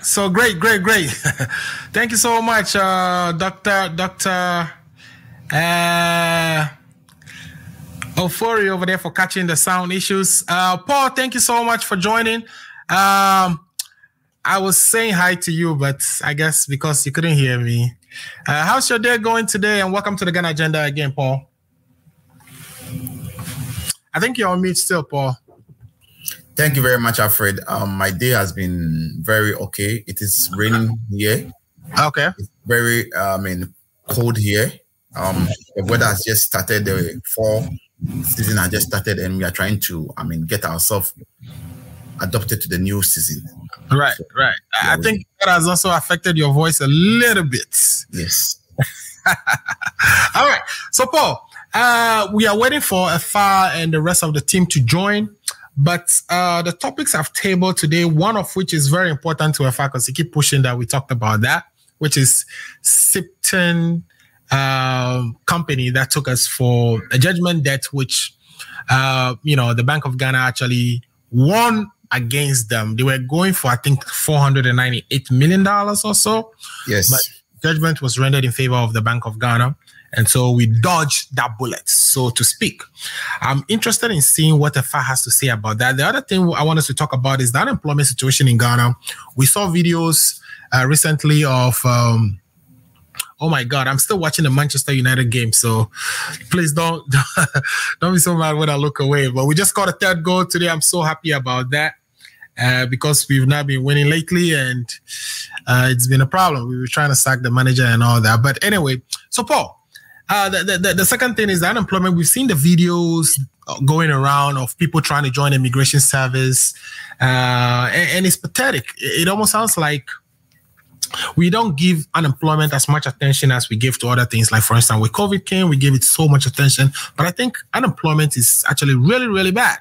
So great. Thank you so much, Dr. Ofori over there for catching the sound issues. Paul, thank you so much for joining. I was saying hi to you, but I guess because you couldn't hear me. How's your day going today? And welcome to the Ghana Agenda again, Paul. I think you're on mute still, Paul. Thank you very much, Alfred. My day has been very okay. It is raining here. Okay. It's very, cold here. The weather has just started. The fall season has just started, and we are trying to, get ourselves adopted to the new season. Right. I think that has also affected your voice a little bit. Yes. All right. So, Paul, we are waiting for Efa and the rest of the team to join. But the topics I've tabled today, one of which is very important to Efa because he keep pushing that we talked about that, which is Sipton company that took us for a judgment debt, which, the Bank of Ghana actually won against them. They were going for, I think, $498 million or so. Yes. But judgment was rendered in favor of the Bank of Ghana. And so we dodged that bullet, so to speak. I'm interested in seeing what Efa has to say about that. The other thing I want us to talk about is the unemployment situation in Ghana. We saw videos recently of, oh my God, I'm still watching the Manchester United game. So please don't be so mad when I look away. But we just got a third goal today. I'm so happy about that because we've not been winning lately and it's been a problem. We were trying to sack the manager and all that. But anyway, so Paul, the second thing is the unemployment. We've seen the videos going around of people trying to join the immigration service, and it's pathetic. It almost sounds like we don't give unemployment as much attention as we give to other things. Like, for instance, when COVID came, we gave it so much attention. But I think unemployment is actually really, really bad.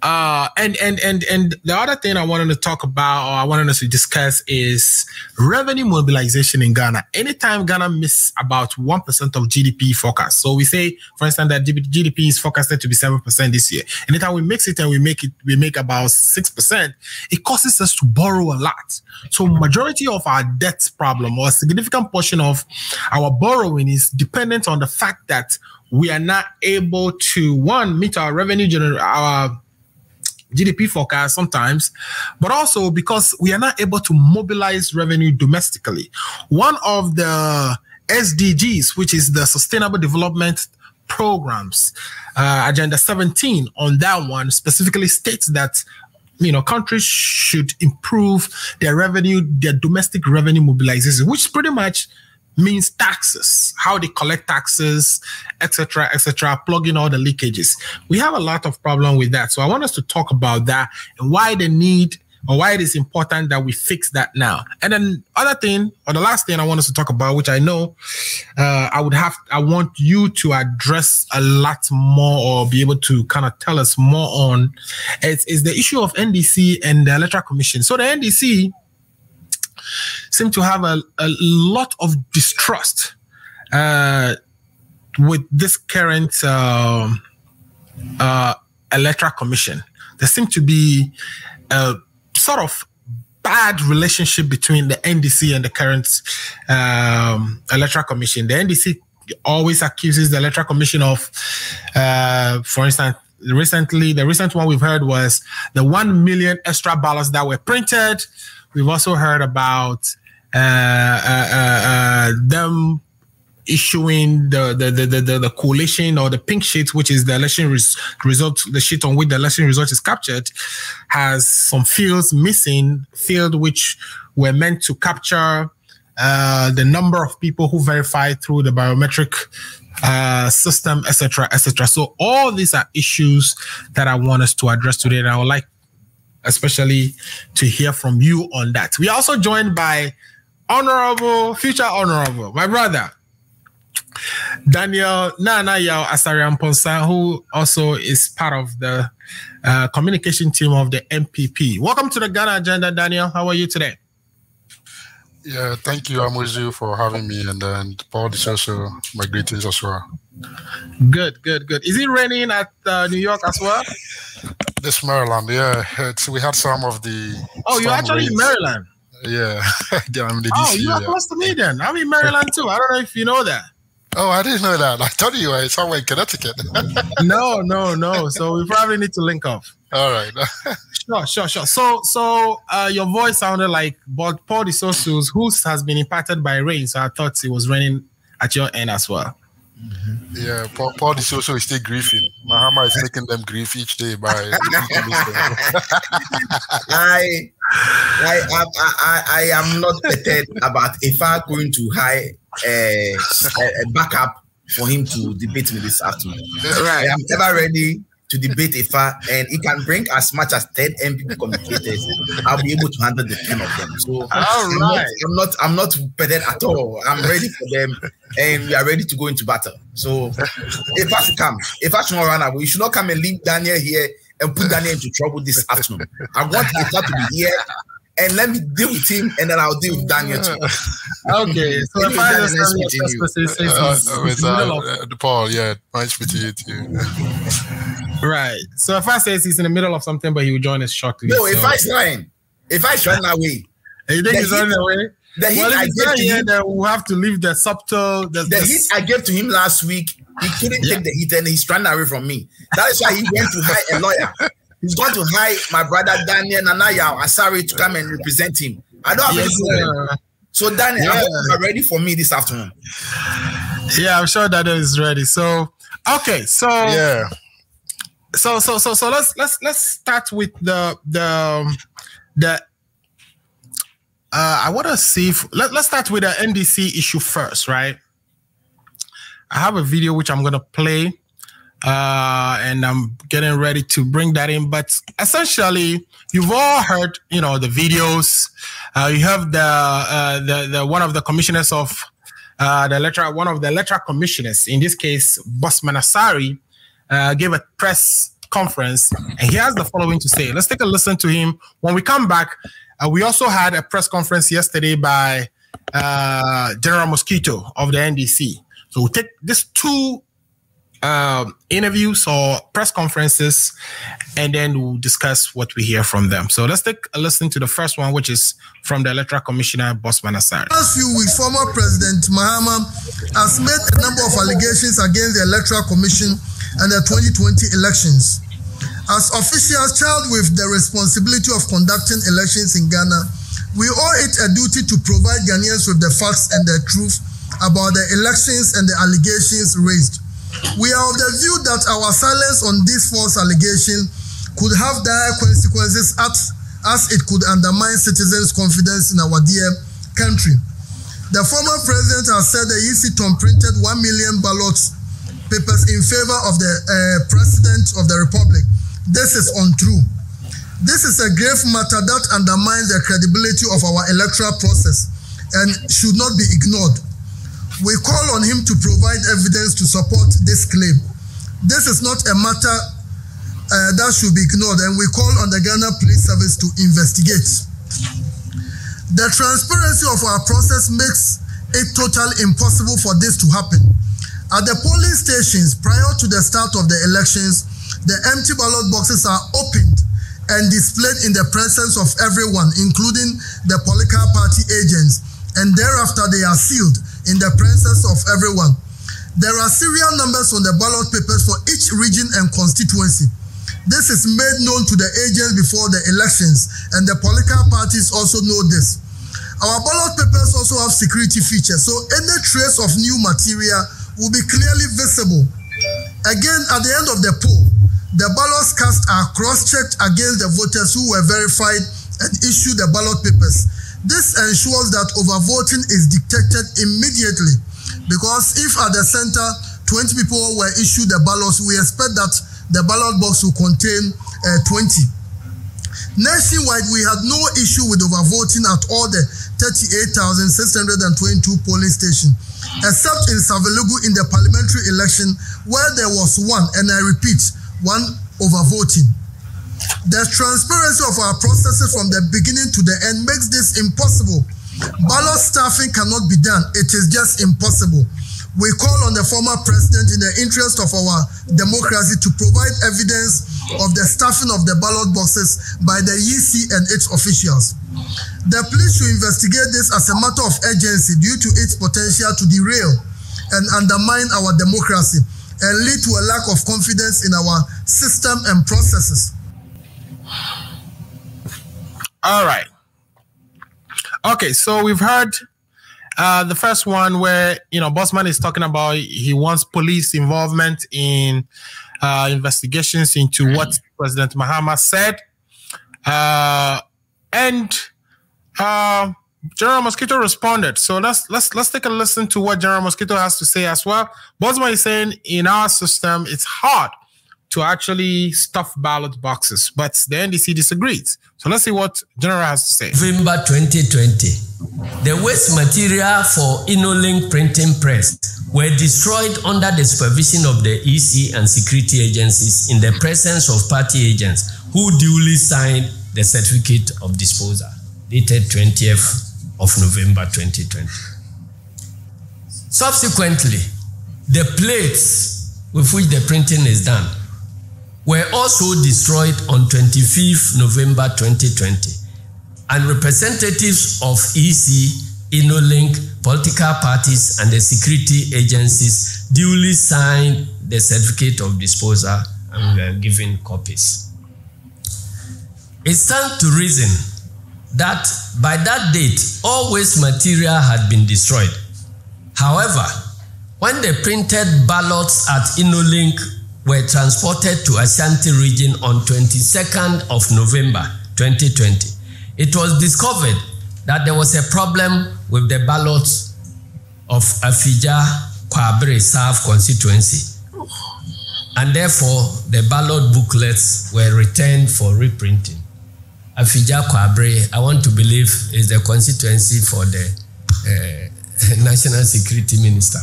And the other thing I wanted to talk about, or I wanted us to discuss, is revenue mobilization in Ghana. Anytime Ghana miss about 1% of GDP forecast, so we say, for instance, that GDP is forecasted to be 7% this year. Anytime we mix it and we make about 6%, it causes us to borrow a lot. So majority of our debt problem, or a significant portion of our borrowing, is dependent on the fact that we are not able to, one, meet our our GDP forecast sometimes, but also because we are not able to mobilize revenue domestically. One of the SDGs, which is the Sustainable Development Programs, Agenda 17, on that one specifically states that countries should improve their domestic revenue mobilization, which pretty much means taxes, how they collect taxes, etc., plugging all the leakages. We have a lot of problem with that. So I want us to talk about that and why the need, or why it is important that we fix that now. And then the last thing I want us to talk about, which I know I want you to address a lot more, or be able to kind of tell us more on, is the issue of NDC and the Electoral Commission. So the NDC seem to have a lot of distrust with this current Electoral Commission. There seems to be a sort of bad relationship between the NDC and the current Electoral Commission. The NDC always accuses the Electoral Commission of, for instance, the recent one we've heard was the 1 million extra ballots that were printed. We've also heard about them issuing the coalition, or the pink sheet, which is the election result, the sheet on which the election result is captured, has some fields missing, field which were meant to capture the number of people who verified through the biometric system, etc., etc. So all these are issues that I want us to address today, and I would like especially to hear from you on that. We are also joined by future honorable, my brother, Daniel Nana Yao Asariamponsa, who also is part of the communication team of the MPP. Welcome to the Ghana Agenda, Daniel. How are you today? Yeah, thank you, Amuzu, for having me, and then Paul is also my greetings as well. Good. Is it raining at New York as well? This Maryland, yeah. We had some of the. Oh, you're actually in Maryland. Yeah, I'm the DC. Oh, you are close to me then. I'm in Maryland too. I don't know if you know that. Oh, I didn't know that. I thought you were somewhere in Connecticut. No. So we probably need to link up. All right. Sure. So your voice sounded like Paul DeSoso's, whose has been impacted by rain. So I thought it was raining at your end as well. Mm-hmm. Yeah, Paul DeSoso is still grieving. Mahama is making them grieve each day by. I am not prepared about Ifa going to hire a backup for him to debate me this afternoon. Right. I am ever ready to debate Ifa, and he can bring as much as 10 MP communicators. I'll be able to handle the 10 of them. So I'm not prepared at all. I'm ready for them, and we are ready to go into battle. So Ifa should come. Ifa should not run away. You should not come and leave Daniel here and put Daniel into trouble this afternoon. I want Ifa to be here, and let me deal with him, and then I'll deal with Daniel too. Okay, so if I understand Paul, yeah, nice meeting you too. Right. So if I say he's in the middle of something, but he will join us shortly. No, if I trying away. You think he's running away? Well, if he's not here, then we'll have to leave the subtle. The heat I gave to him last week, he couldn't take the heat, and he's running away from me. That is why he went to hire a lawyer. He's going to hire my brother Daniel Nanaya Asari to come and represent him. I don't have any problem. So Daniel, I hope you are ready for me this afternoon. Yeah, I'm sure Daniel is ready. So okay, so yeah. So let's start with the I want to see if let's start with the NDC issue first, right? I have a video which I'm going to play, and I'm getting ready to bring that in. But essentially, you've all heard, the videos. You have the one of the commissioners of one of the electoral commissioners, in this case, Bossman Asari, gave a press conference, and he has the following to say. Let's take a listen to him. When we come back, we also had a press conference yesterday by General Mosquito of the NDC. So we'll take these two interviews or press conferences, and then we'll discuss what we hear from them. So let's take a listen to the first one, which is from the Electoral Commissioner, Bossman Asari. Last few weeks, former President Mahama has made a number of allegations against the Electoral Commission and the 2020 elections. As officials charged with the responsibility of conducting elections in Ghana, we owe it a duty to provide Ghanaians with the facts and the truth about the elections and the allegations raised. We are of the view that our silence on these false allegations could have dire consequences as it could undermine citizens' confidence in our dear country. The former president has said the EC printed 1 million ballot papers in favor of the President of the Republic. This is untrue. This is a grave matter that undermines the credibility of our electoral process and should not be ignored. We call on him to provide evidence to support this claim. This is not a matter that should be ignored, and we call on the Ghana Police Service to investigate. The transparency of our process makes it totally impossible for this to happen. At the polling stations prior to the start of the elections, the empty ballot boxes are opened and displayed in the presence of everyone, including the political party agents, and thereafter they are sealed in the presence of everyone. There are serial numbers on the ballot papers for each region and constituency. This is made known to the agents before the elections, and the political parties also know this. Our ballot papers also have security features, so any trace of new material will be clearly visible. Again, at the end of the poll, the ballots cast are cross-checked against the voters who were verified and issued the ballot papers. This ensures that overvoting is detected immediately, because if at the center 20 people were issued the ballots, we expect that the ballot box will contain 20. Nationwide, we had no issue with overvoting at all the 38,622 polling stations, except in Savelugu in the parliamentary election, where there was one, and I repeat, one overvoting. The transparency of our processes from the beginning to the end makes this impossible. Ballot staffing cannot be done. It is just impossible. We call on the former president in the interest of our democracy to provide evidence of the staffing of the ballot boxes by the EC and its officials. The police should investigate this as a matter of urgency due to its potential to derail and undermine our democracy and lead to a lack of confidence in our system and processes. All right. Okay, so we've heard the first one where, Bossman is talking about he wants police involvement in investigations into what President Mahama said. And General Mosquito responded. So let's take a listen to what General Mosquito has to say as well. Bossman is saying in our system, it's hard to actually stuff ballot boxes, but the NDC disagrees. So let's see what General has to say. November 2020, the waste material for InnoLink printing press were destroyed under the supervision of the EC and security agencies in the presence of party agents who duly signed the certificate of disposal, dated 20th of November 2020. Subsequently, the plates with which the printing is done were also destroyed on 25th November 2020, and representatives of EC, InnoLink, political parties, and the security agencies duly signed the certificate of disposal and were given copies. It stands to reason that by that date, all waste material had been destroyed. However, when the printed ballots at InnoLink were transported to Ashanti region on 22nd of November 2020, it was discovered that there was a problem with the ballots of Afija Kwabre South constituency, and therefore the ballot booklets were returned for reprinting. Afija Kwabre, I want to believe, is the constituency for the National Security Minister.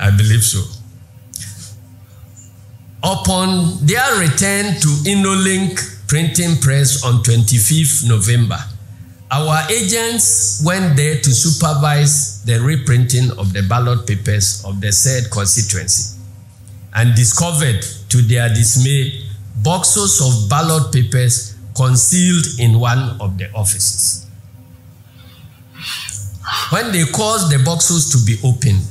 I believe so. Upon their return to InnoLink printing press on 25th November, our agents went there to supervise the reprinting of the ballot papers of the said constituency and discovered, to their dismay, boxes of ballot papers concealed in one of the offices. When they caused the boxes to be opened,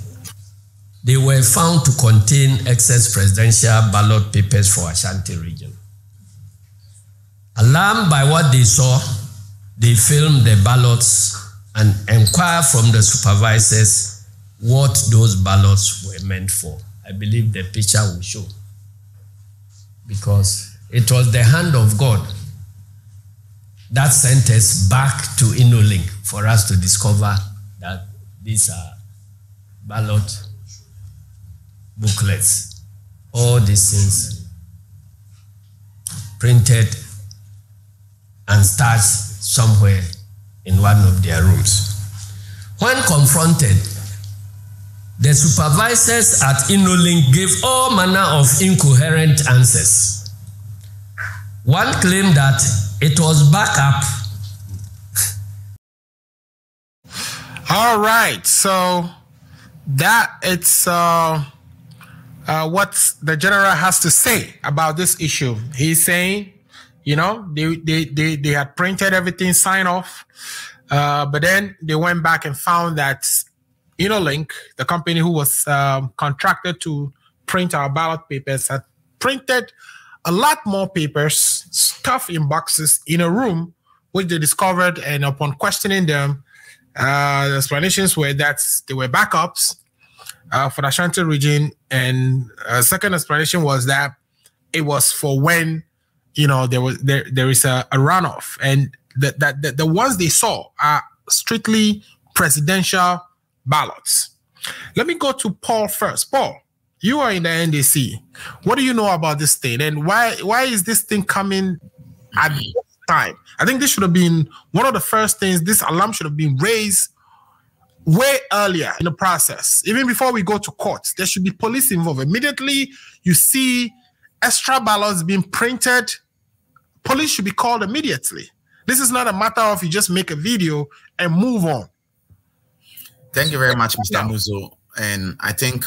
they were found to contain excess presidential ballot papers for Ashanti region. Alarmed by what they saw, they filmed the ballots and inquired from the supervisors what those ballots were meant for. I believe the picture will show, because it was the hand of God that sent us back to InnoLink for us to discover that these are ballot booklets, all these things printed and starched somewhere in one of their rooms. When confronted, the supervisors at InnoLink gave all manner of incoherent answers. One claimed that it was backup. All right, so that it's what the general has to say about this issue. He's saying, they had printed everything, signed off, but then they went back and found that InnoLink, the company who was contracted to print our ballot papers, had printed a lot more papers stuffed in boxes in a room, which they discovered, and upon questioning them, the explanations were that they were backups for the Ashanti region, and second explanation was that it was for when there is a runoff, and the ones they saw are strictly presidential ballots. Let me go to Paul first. Paul, you are in the NDC. What do you know about this thing, and why is this thing coming at this time? I think this should have been one of the first things. This alarm should have been raised way earlier in the process. Even before we go to court, there should be police involved. Immediately you see extra ballots being printed, police should be called immediately. This is not a matter of you just make a video and move on. Thank you very much, Mr. Muzo. And I think,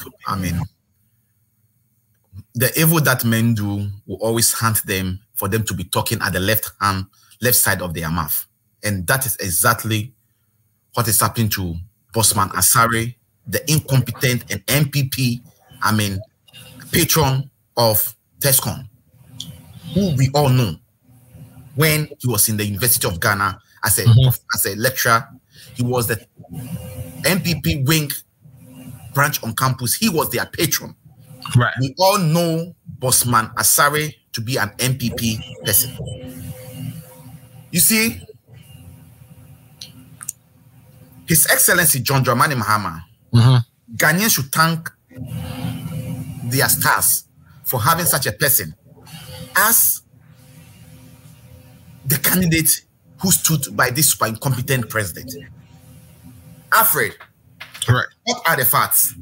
the evil that men do will always hunt them for them to be talking at the left side of their mouth. And that is exactly what is happening to Bossman Asare, the incompetent and MPP, patron of TESCON, who we all know when he was in the University of Ghana as a lecturer. He was the MPP wing branch on campus. He was their patron. Right. We all know Bossman Asare to be an MPP person. You see, His Excellency John Dramani Mahama, Ghanaians should thank their stars for having such a person as the candidate who stood by this super incompetent president. Alfred, right. What are the facts?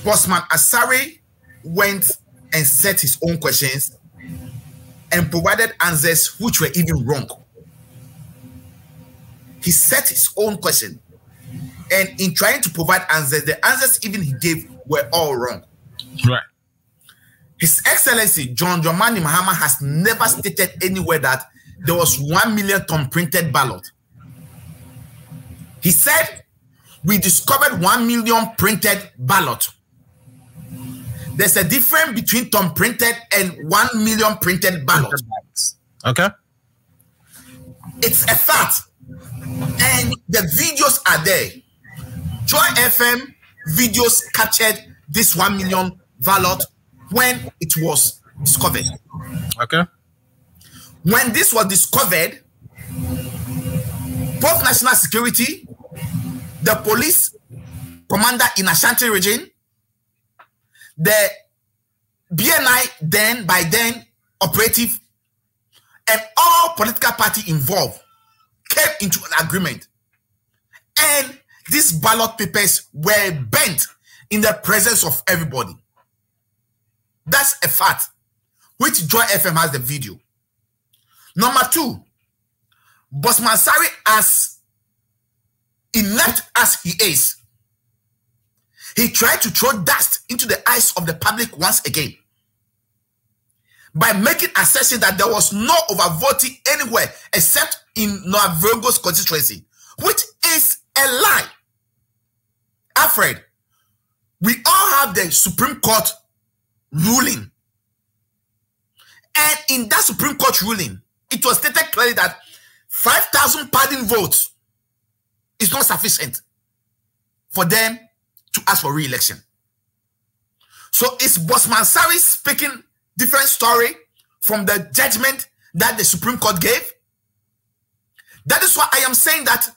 Bossman Asare went and set his own questions and provided answers which were even wrong. He set his own question, and in trying to provide answers, the answers even he gave were all wrong. Right. His Excellency John Dramani Mahama has never stated anywhere that there was 1 million ton printed ballot. He said, we discovered 1 million printed ballot. There's a difference between ton printed and 1 million printed ballot. Okay. It's a fact. And the videos are there. Joy FM videos captured this 1 million ballot when it was discovered. Okay. When this was discovered, both national security, the police commander in Ashanti region, the BNI by then operative, and all political party involved came into an agreement. And these ballot papers were burnt in the presence of everybody. That's a fact, which Joy FM has the video. Number two, Bossman Asare, as inept as he is, he tried to throw dust into the eyes of the public once again by making assertion that there was no overvoting anywhere except in Noah Virgo's constituency, which is a lie. Alfred, we all have the Supreme Court ruling. And in that Supreme Court ruling, it was stated clearly that 5,000 pardon votes is not sufficient for them to ask for re-election. So is Bossman Asare speaking different story from the judgment that the Supreme Court gave? That is why I am saying that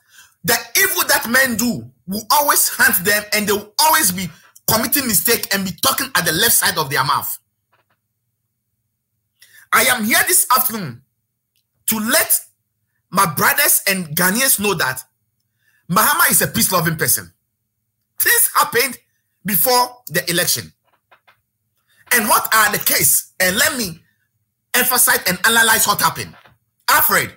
the evil that men do will always hunt them, and they will always be committing mistake and be talking at the left side of their mouth. I am here this afternoon to let my brothers and Ghanaians know that Mahama is a peace-loving person. Things happened before the election. And what are the case? And let me emphasize and analyze what happened. Alfred,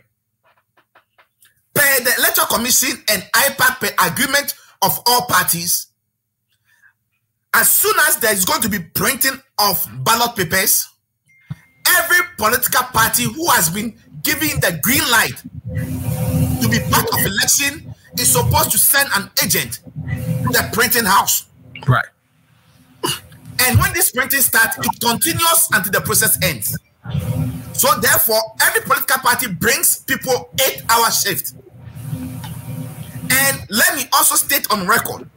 per the Electoral Commission and IPAC, per agreement of all parties, as soon as there is going to be printing of ballot papers, every political party who has been given the green light to be part of election is supposed to send an agent to the printing house. Right. And when this printing starts, it continues until the process ends. So therefore, every political party brings people 8-hour shift. And let me also state on record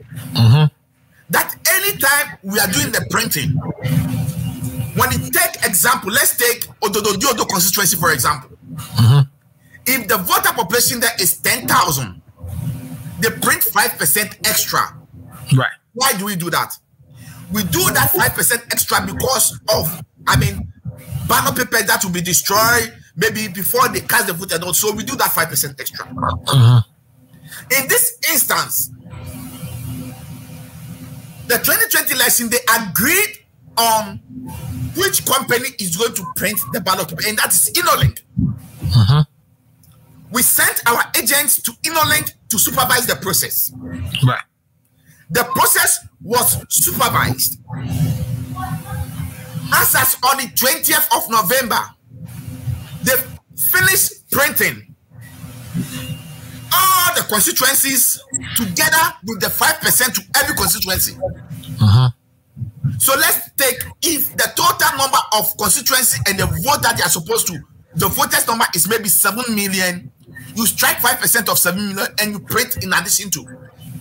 that anytime we are doing the printing, when you take example, let's take Ododo constituency, for example. If the voter population there is 10,000, they print 5% extra. Right. Why do we do that? We do that 5% extra because of, ballot paper that will be destroyed maybe before they cast the vote and all. So we do that 5% extra. In this instance, the 2020 election, they agreed on which company is going to print the ballot paper, and that is InnoLink. We sent our agents to InnoLink to supervise the process. Right. The process was supervised. As on the 20th of November, they finished printing all the constituencies together with the 5% to every constituency. So let's take, if the total number of constituency and the vote that they are supposed to, the voters number is maybe 7 million, you strike 5% of 7 million and you print in addition to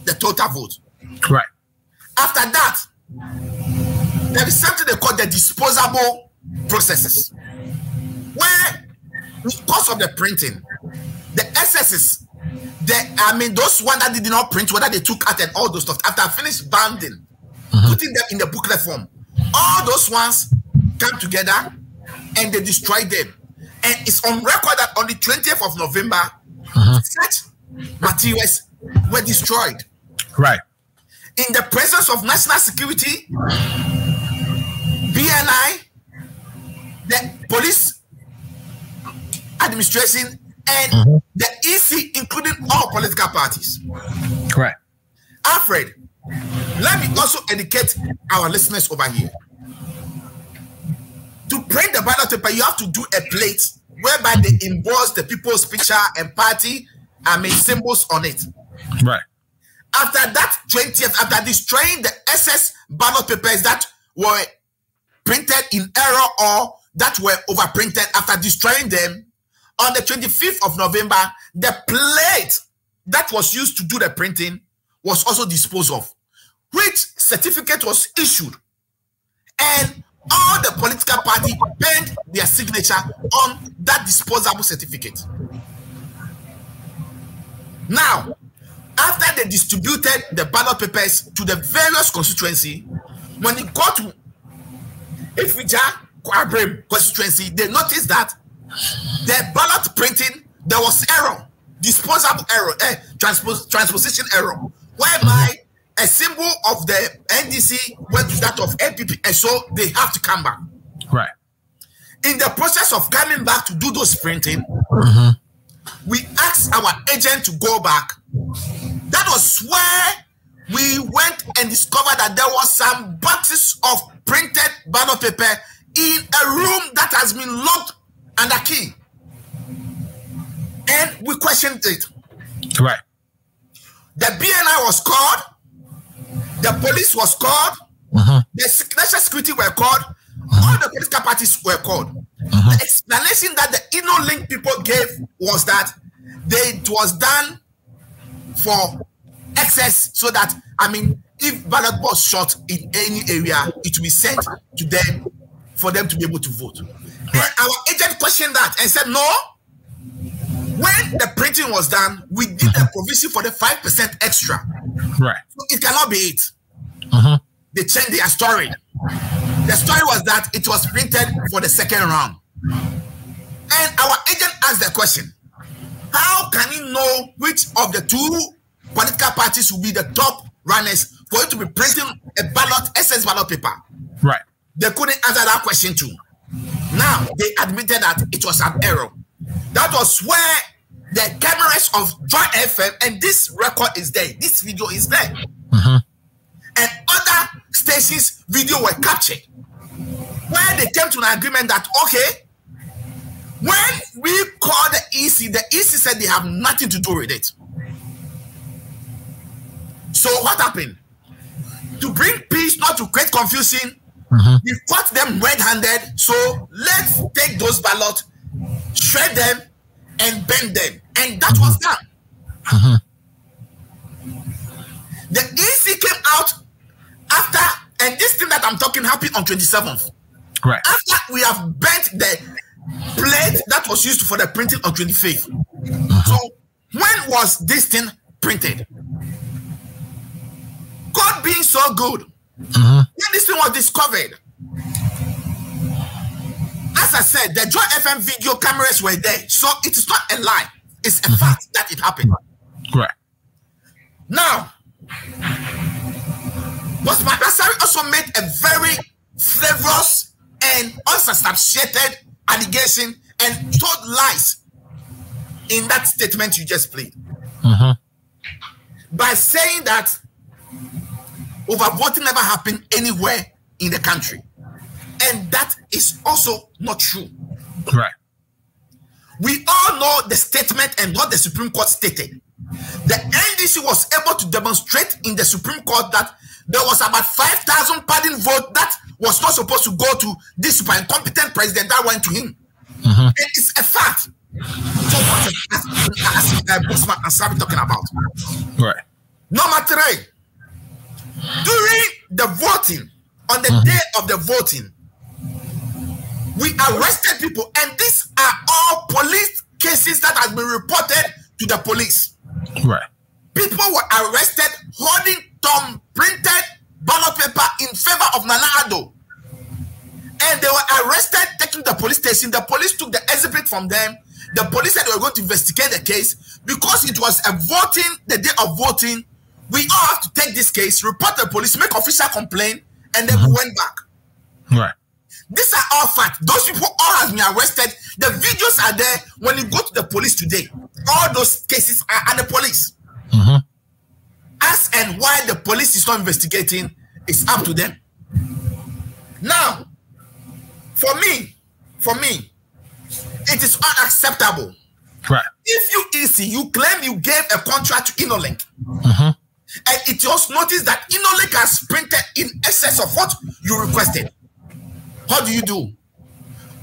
the total vote. Right. After that, there is something they call the disposable processes, where because of the printing, the excesses, those ones that did not print, whether they took out and all those stuff, after I finished banding, putting them in the booklet form, all those ones come together and they destroy them. And it's on record that on the 20th of November, such materials were destroyed. Right. In the presence of national security, BNI, the police administration, and the EC, including all political parties. Right. Alfred, let me also educate our listeners over here. To print the ballot paper, you have to do a plate whereby they emboss the people's picture and party symbols on it. Right. After that 20th, after destroying the excess ballot papers that were printed in error or that were overprinted, after destroying them, on the 25th of November, the plate that was used to do the printing was also disposed of, which certificate was issued, and all the political parties penned their signature on that disposable certificate. Now, after they distributed the ballot papers to the various constituency, when it got to Ifija Kwabrem constituency, they noticed that the ballot printing, there was error, disposable error, transposition error, whereby a symbol of the NDC went to that of NPP, and so they have to come back. Right. In the process of coming back to do those printing, we asked our agent to go back. That was where we went and discovered that there was some boxes of printed ballot paper in a room that has been locked under key. And we questioned it. Right. The BNI was called, the police was called, the national security were called, all the political parties were called. The explanation that the InnoLink people gave was that it was done for excess, so that, if ballot was shot in any area, it will be sent to them for them to be able to vote. Right. And our agent questioned that and said, no, when the printing was done, we did a provision for the 5% extra. Right. So it cannot be it. They changed their story. The story was that it was printed for the second round. And our agent asked the question, how can you know which of the two political parties will be the top runners for you to be printing a ballot, SS ballot paper? Right. They couldn't answer that question too. Now, they admitted that it was an error. That was where the cameras of Joy FM, and this record is there, this video is there, and other stations' video were captured, where they came to an agreement that, okay, when we called the EC said they have nothing to do with it. So what happened? To bring peace, not to create confusion, we caught them red-handed. So let's take those ballots, shred them, and bend them. And that was done. The EC came out after, and this thing that I'm talking happened on 27th. Right. After we have bent the plate that was used for the printing on 25th. So when was this thing printed? God being so good, when this thing was discovered, as I said, the Joy FM video cameras were there. So it is not a lie. It's a fact that it happened. Right. Now, but Matasari also made a very flavorous and unsubstantiated allegation and told lies in that statement you just played. By saying that overvoting never happened anywhere in the country. And that is also not true. Right. We all know the statement and what the Supreme Court stated. The NDC was able to demonstrate in the Supreme Court that there was about 5,000 pardon vote that was not supposed to go to this super incompetent president that went to him. It is a fact. So what is Bosman and Sabi talking about? Right. Number 3, during the voting, on the day of the voting, we arrested people, and these are all police cases that have been reported to the police. Right. People were arrested holding printed ballot paper in favor of Nana Addo. And they were arrested, taking the police station. The police took the exhibit from them. The police said they were going to investigate the case. Because it was a voting, the day of voting, we all have to take this case, report the police, make official complaint, and then we went back. Right. These are all facts. Those people all have been arrested. The videos are there. When you go to the police today, all those cases are at the police. As and why the police is not investigating is up to them. Now, for me, it is unacceptable. Right. If you EC, you claim you gave a contract to InnoLink, and it was noticed that InnoLink has printed in excess of what you requested. How do you do?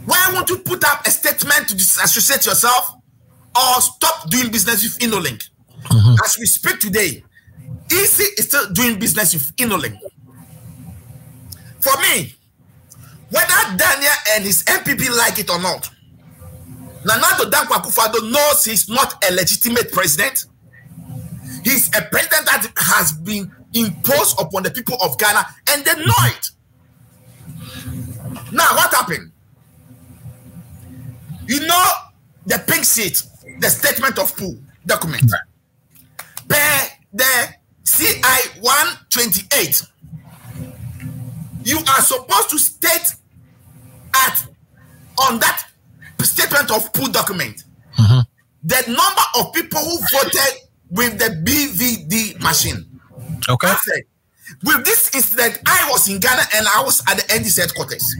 Why won't you put up a statement to disassociate yourself or stop doing business with InnoLink? As we speak today, EC is still doing business with InnoLink. For me, whether Daniel and his MPP like it or not, Nana Addo Dankwa Akufo-Addo knows he's not a legitimate president. He's a president that has been imposed upon the people of Ghana, and they know it. Now, what happened? You know the pink sheet, the statement of pool document. Per the CI 128, you are supposed to state on that statement of pool document the number of people who voted with the BVD machine. Okay. I said, with this incident, I was in Ghana and I was at the NDC headquarters.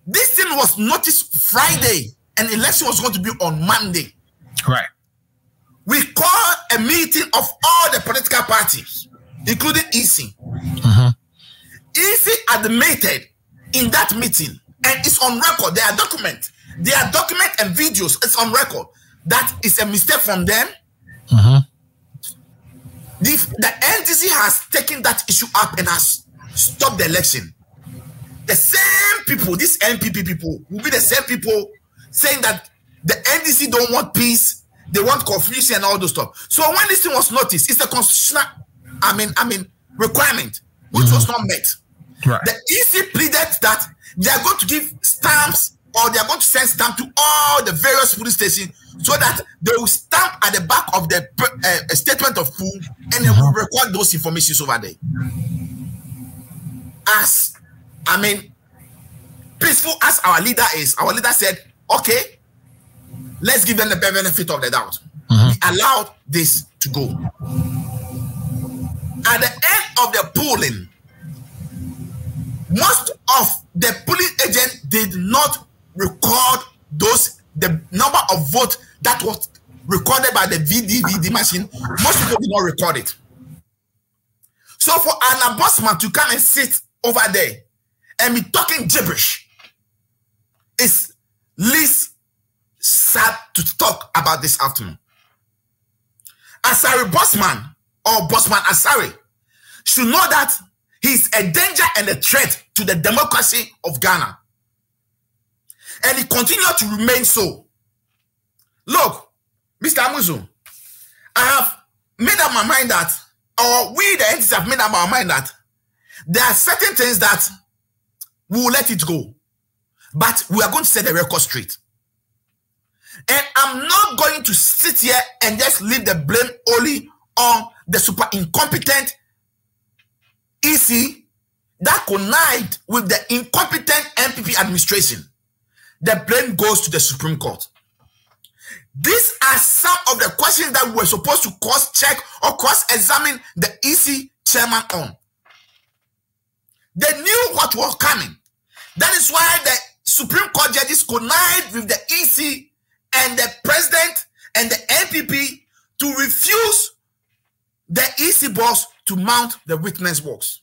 This thing was noticed Friday, and election was going to be on Monday. Right. We called a meeting of all the political parties, including EC. EC admitted in that meeting, and it's on record. There are documents and videos. It's on record that it's a mistake from them. The NDC has taken that issue up and has stopped the election. The same people, these MPP people, will be the same people saying that the NDC don't want peace, they want confusion and all those stuff. So when this thing was noticed, it's a constitutional, requirement which was not met. Right. The EC pleaded that they are going to give stamps, or they are going to send stamps to all the various police stations so that they will stamp at the back of the statement of pool, and they will record those informations over there. Peaceful as our leader is, our leader said, okay, let's give them the benefit of the doubt. We allowed this to go. At the end of the polling, most of the polling agents did not record the number of votes that was recorded by the VDVD machine. Most people did not record it. So for Anna Bosman to come and sit over there and be talking gibberish, it's least sad to talk about this afternoon. Asari Bosman, or Bosman Asari, should know that he's a danger and a threat to the democracy of Ghana. And he continued to remain so. Look, Mr. Amuzu, I have made up my mind that, or we the entities have made up our mind that there are certain things that we will let it go. But we are going to set the record straight. And I'm not going to sit here and just leave the blame only on the super incompetent EC that connived with the incompetent MPP administration. The blame goes to the Supreme Court. These are some of the questions that we were supposed to cross-check or cross-examine the EC chairman on. They knew what was coming. That is why the Supreme Court judges connive with the EC and the president and the NPP to refuse the EC boss to mount the witness box.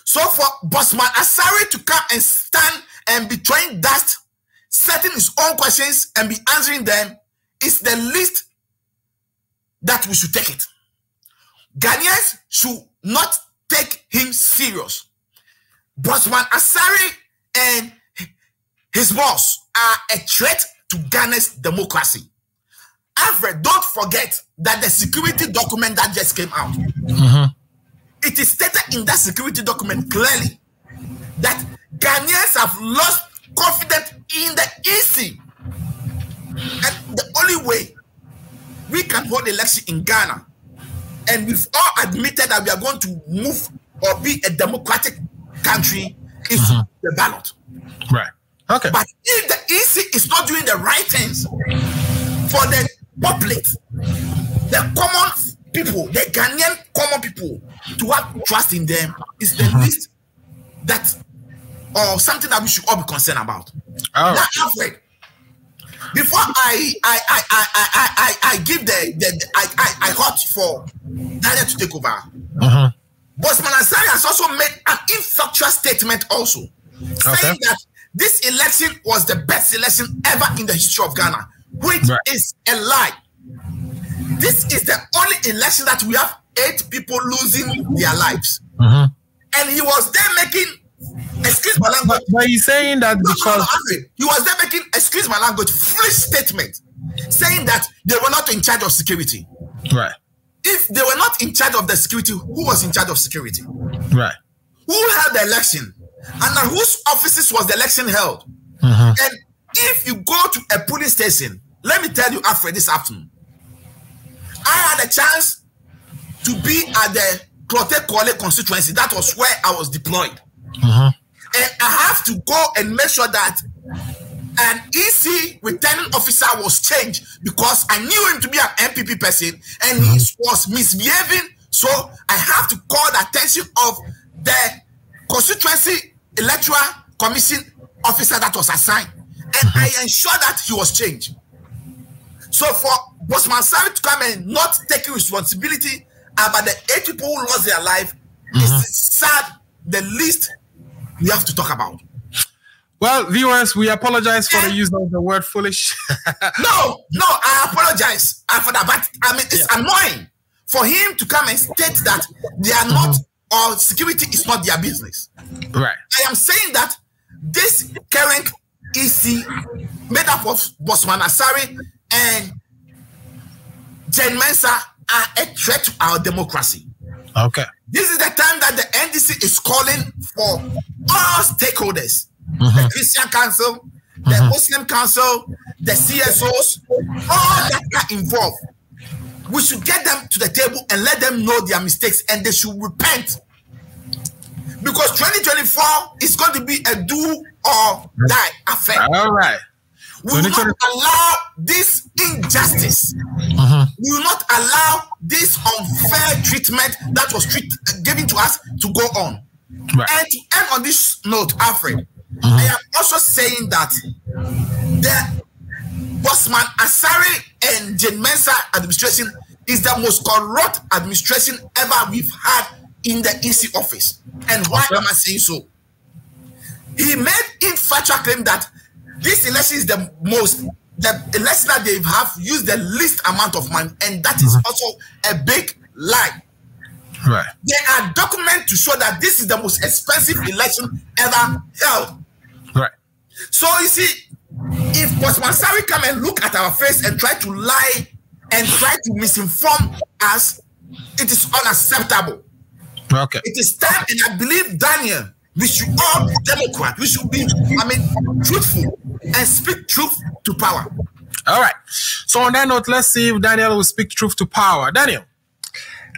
So for Bossman Asare to come and stand and be throwing dust, setting his own questions and be answering them is the least that we should take it. Ghanaians should not take him serious. Bossman Asare and his boss are a threat to Ghana's democracy. Alfred, don't forget that the security document that just came out, it is stated in that security document clearly that Ghanaians have lost confidence in the EC. And the only way we can hold election in Ghana, and we've all admitted that we are going to move or be a democratic country, is the ballot. Right. Okay. But if the EC is not doing the right things for the public, the common people, the Ghanaian common people, to have trust in them is the least that, or something that we should all be concerned about. Oh. Now, Alfred, before I give I hot for Daniel to take over. Bossman Asare has also made an infactual statement also, saying that this election was the best election ever in the history of Ghana, which is a lie. This is the only election that we have 8 people losing their lives. And he was there making, excuse my language. But he's saying that because... he was there making, excuse my language, foolish statement, saying that they were not in charge of security. Right. If they were not in charge of the security, who was in charge of security? Right. Who held the election? And at whose offices was the election held? And if you go to a police station, let me tell you, Alfred, this afternoon, I had a chance to be at the Clote Kole constituency. That was where I was deployed. And I have to go and make sure that an EC returning officer was changed because I knew him to be an MPP person and he was misbehaving. So I have to call the attention of the constituency electoral commission officer that was assigned. And I ensure that he was changed. So for Bossman Asare to come and not taking responsibility about the 8 people who lost their life is sad, the least we have to talk about. Well, viewers, we apologize for the use of the word foolish. No, I apologize for that. But I mean, it's annoying for him to come and state that they are not, or security is not their business. Right. I am saying that this current EC made up of Bossman Asare and Jen Mensah are a threat to our democracy. Okay. This is the time that the NDC is calling for all stakeholders. The Christian Council, the Muslim Council, the CSOs, all that are involved. We should get them to the table and let them know their mistakes and they should repent. Because 2024 is going to be a do or die affair. All right. We will not allow this injustice. We will not allow this unfair treatment that was given to us to go on. Right. And to end on this note, Alfred, I am also saying that the Bossman Asare and Jen Mensah administration is the most corrupt administration ever we've had in the EC office. And why am I saying so? He made infatual claim that this election is the election that they have used the least amount of money, and that is also a big lie. Right. There are documents to show that this is the most expensive election ever held. Right. So you see, if Bossman Asare come and look at our face and try to lie and try to misinform us, it is unacceptable. Okay. It is time, and I believe, Daniel, we should all be Democrat. We should be, truthful and speak truth to power. All right. So on that note, let's see if Daniel will speak truth to power. Daniel,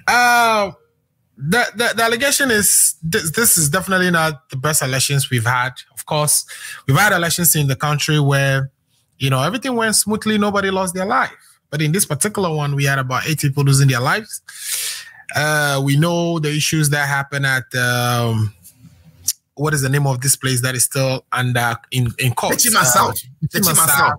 the allegation is this is definitely not the best elections we've had. Of course, we've had elections in the country where, everything went smoothly. Nobody lost their life. But in this particular one, we had about 8 people losing their lives. We know the issues that happened at what is the name of this place that is still under in court? Techiman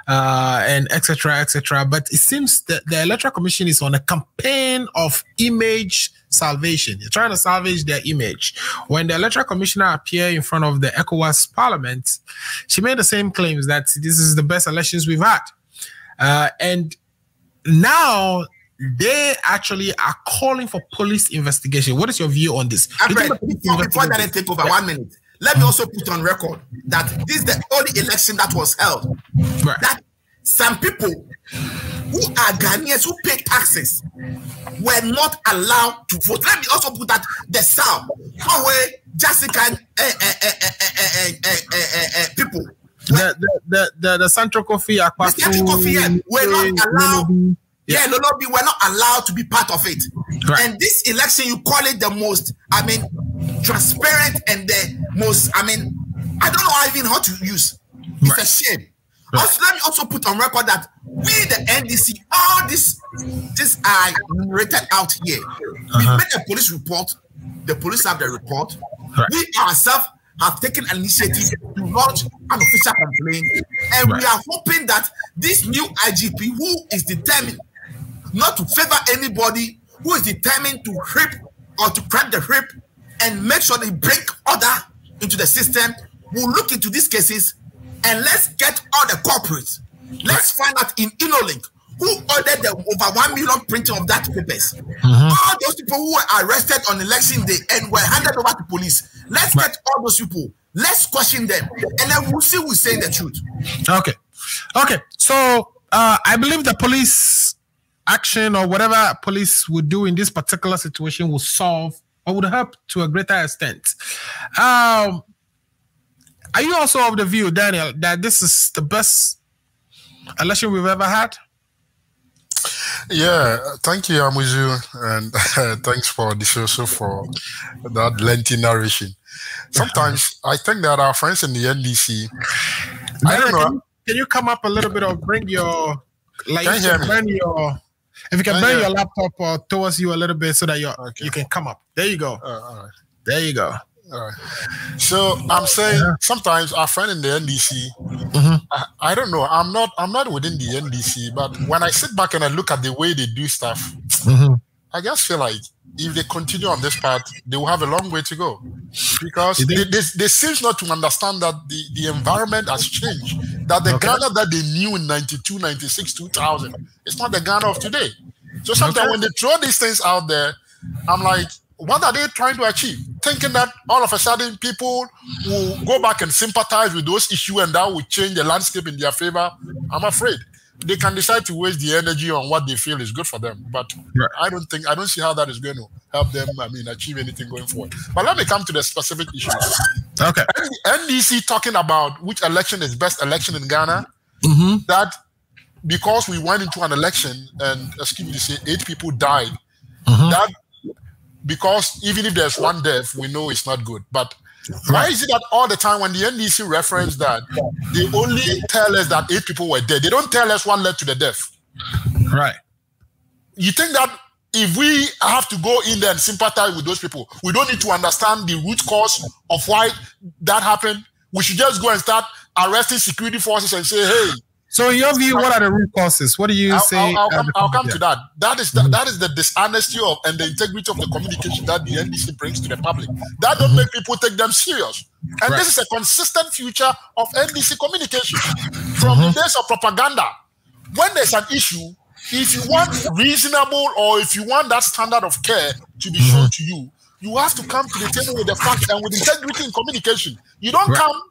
and etc. But it seems that the Electoral Commission is on a campaign of image salvation. They're trying to salvage their image. When the Electoral Commissioner appeared in front of the ECOWAS Parliament, she made the same claims that this is the best elections we've had. And now they actually are calling for police investigation. What is your view on this? Before that I take over, 1 minute. Let me also put on record that this is the only election that was held. Right. That some people who are Ghanaians who pay taxes were not allowed to vote. Let me also put that the South, Norway, Jessica, people. The Central Coffee, were not allowed. Yeah, no, we're not allowed to be part of it. Right. And this election, you call it the most, transparent and the most, I don't know even how to use. It's a shame. Right. Also, let me also put on record that we, the NDC, all this are rated out here. We made a police report. The police have the report. Right. We ourselves have taken an initiative to launch an official complaint. And we are hoping that this new IGP, who is determined not to favor anybody, who is determined to whip or to crack the whip and make sure they bring order into the system, will look into these cases and let's get all the corporates. Let's find out in InnoLink who ordered the over 1 million printing of that papers. All those people who were arrested on election day and were handed over to police. Let's get all those people. Let's question them, and then we'll see who's saying the truth. Okay. So I believe the police action or whatever police would do in this particular situation will solve or would help to a greater extent. Are you also of the view, Daniel, that this is the best election we've ever had? Yeah, thank you, Amuzu, and thanks for this also for that lengthy narration. Sometimes I think that our friends in the NDC, I don't know. Can you come up a little bit or bring your, like, if you can bring your laptop towards you a little bit so that you can come up. There you go. All right. There you go. All right. So I'm saying sometimes our friend in the NDC, I don't know. I'm not within the NDC, but when I sit back and I look at the way they do stuff, I just feel like if they continue on this path, they will have a long way to go, because they seem not to understand that the environment has changed. That the Ghana that they knew in 92, 96, 2000, it's not the Ghana of today. So sometimes when they throw these things out there, I'm like, what are they trying to achieve? Thinking that all of a sudden people will go back and sympathize with those issues and that will change the landscape in their favor. I'm afraid they can decide to waste the energy on what they feel is good for them. But I don't see how that is going to help them, achieve anything going forward. But let me come to the specific issues. Okay. NDC talking about which election is best election in Ghana, that because we went into an election and, 8 people died, that because even if there's one death, we know it's not good. But why is it that all the time when the NDC reference that, they only tell us that 8 people were dead? They don't tell us what led to the death. Right. You think that if we have to go in there and sympathize with those people, we don't need to understand the root cause of why that happened? We should just go and start arresting security forces and say, hey. So in your view, what are the root causes? What do you say? I'll come to that. That is the dishonesty and the integrity of the communication that the NDC brings to the public. That don't make people take them serious. And this is a consistent feature of NDC communication. From the days of propaganda, when there's an issue, if you want reasonable or if you want that standard of care to be shown to you, you have to come to the table with the facts and with integrity in communication. You don't come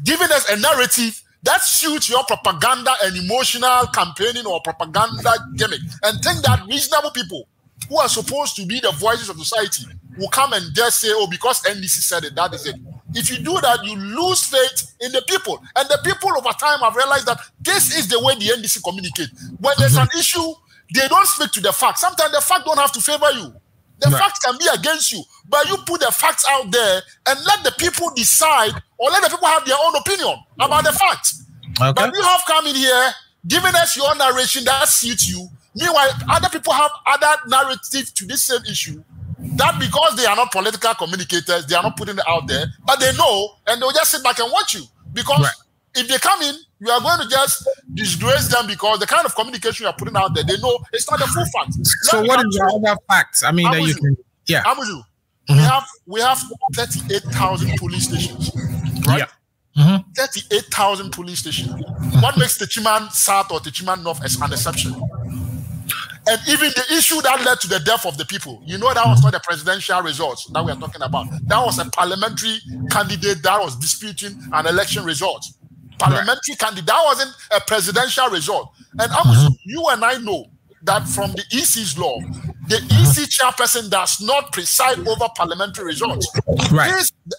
giving us a narrative that suits your propaganda and emotional campaigning or propaganda gimmick, and think that reasonable people who are supposed to be the voices of society will come and just say, oh, because NDC said it, that is it. If you do that, you lose faith in the people. And the people over time have realized that this is the way the NDC communicate. When there's an issue, they don't speak to the facts. Sometimes the facts don't have to favor you. The facts can be against you, but you put the facts out there and let the people decide, or let the people have their own opinion about the facts. Okay. But you have come in here, giving us your narration that suits you. Meanwhile, other people have other narrative to this same issue. That because they are not political communicators, they are not putting it out there, but they know, and they'll just sit back and watch you. Because if they come in, you are going to just disgrace them because the kind of communication you are putting out there, they know it's not the full fact. So what is the other facts? I mean, that you can, I'm with you. We have 38,000 police stations, right? 38,000 police stations. What makes Techiman South or Techiman North as an exception? And even the issue that led to the death of the people, you know, that was not the presidential results that we are talking about. That was a parliamentary candidate that was disputing an election result. Parliamentary candidate, that wasn't a presidential result. And you and I know that from the EC's law, the EC chairperson does not preside over parliamentary results.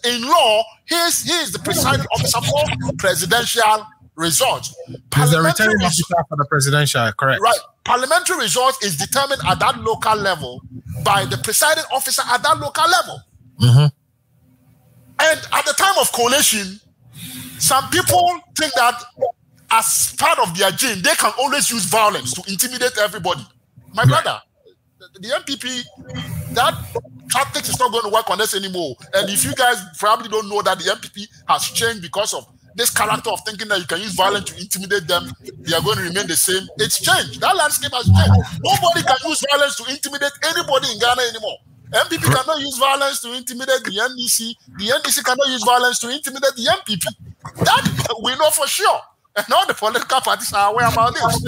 In law, he is the presiding officer for presidential results. He's the returning officer for the presidential, correct? Right. Parliamentary results is determined at that local level by the presiding officer at that local level. And at the time of coalition, some people think that as part of their gene, they can always use violence to intimidate everybody. My brother, the MPP, that tactics is not going to work on us anymore. And if you guys probably don't know that the MPP has changed because of this character of thinking that you can use violence to intimidate them, they are going to remain the same. It's changed. That landscape has changed. Nobody can use violence to intimidate anybody in Ghana anymore. MPP cannot use violence to intimidate the NDC. The NDC cannot use violence to intimidate the MPP. That we know for sure. And all the political parties are aware about this.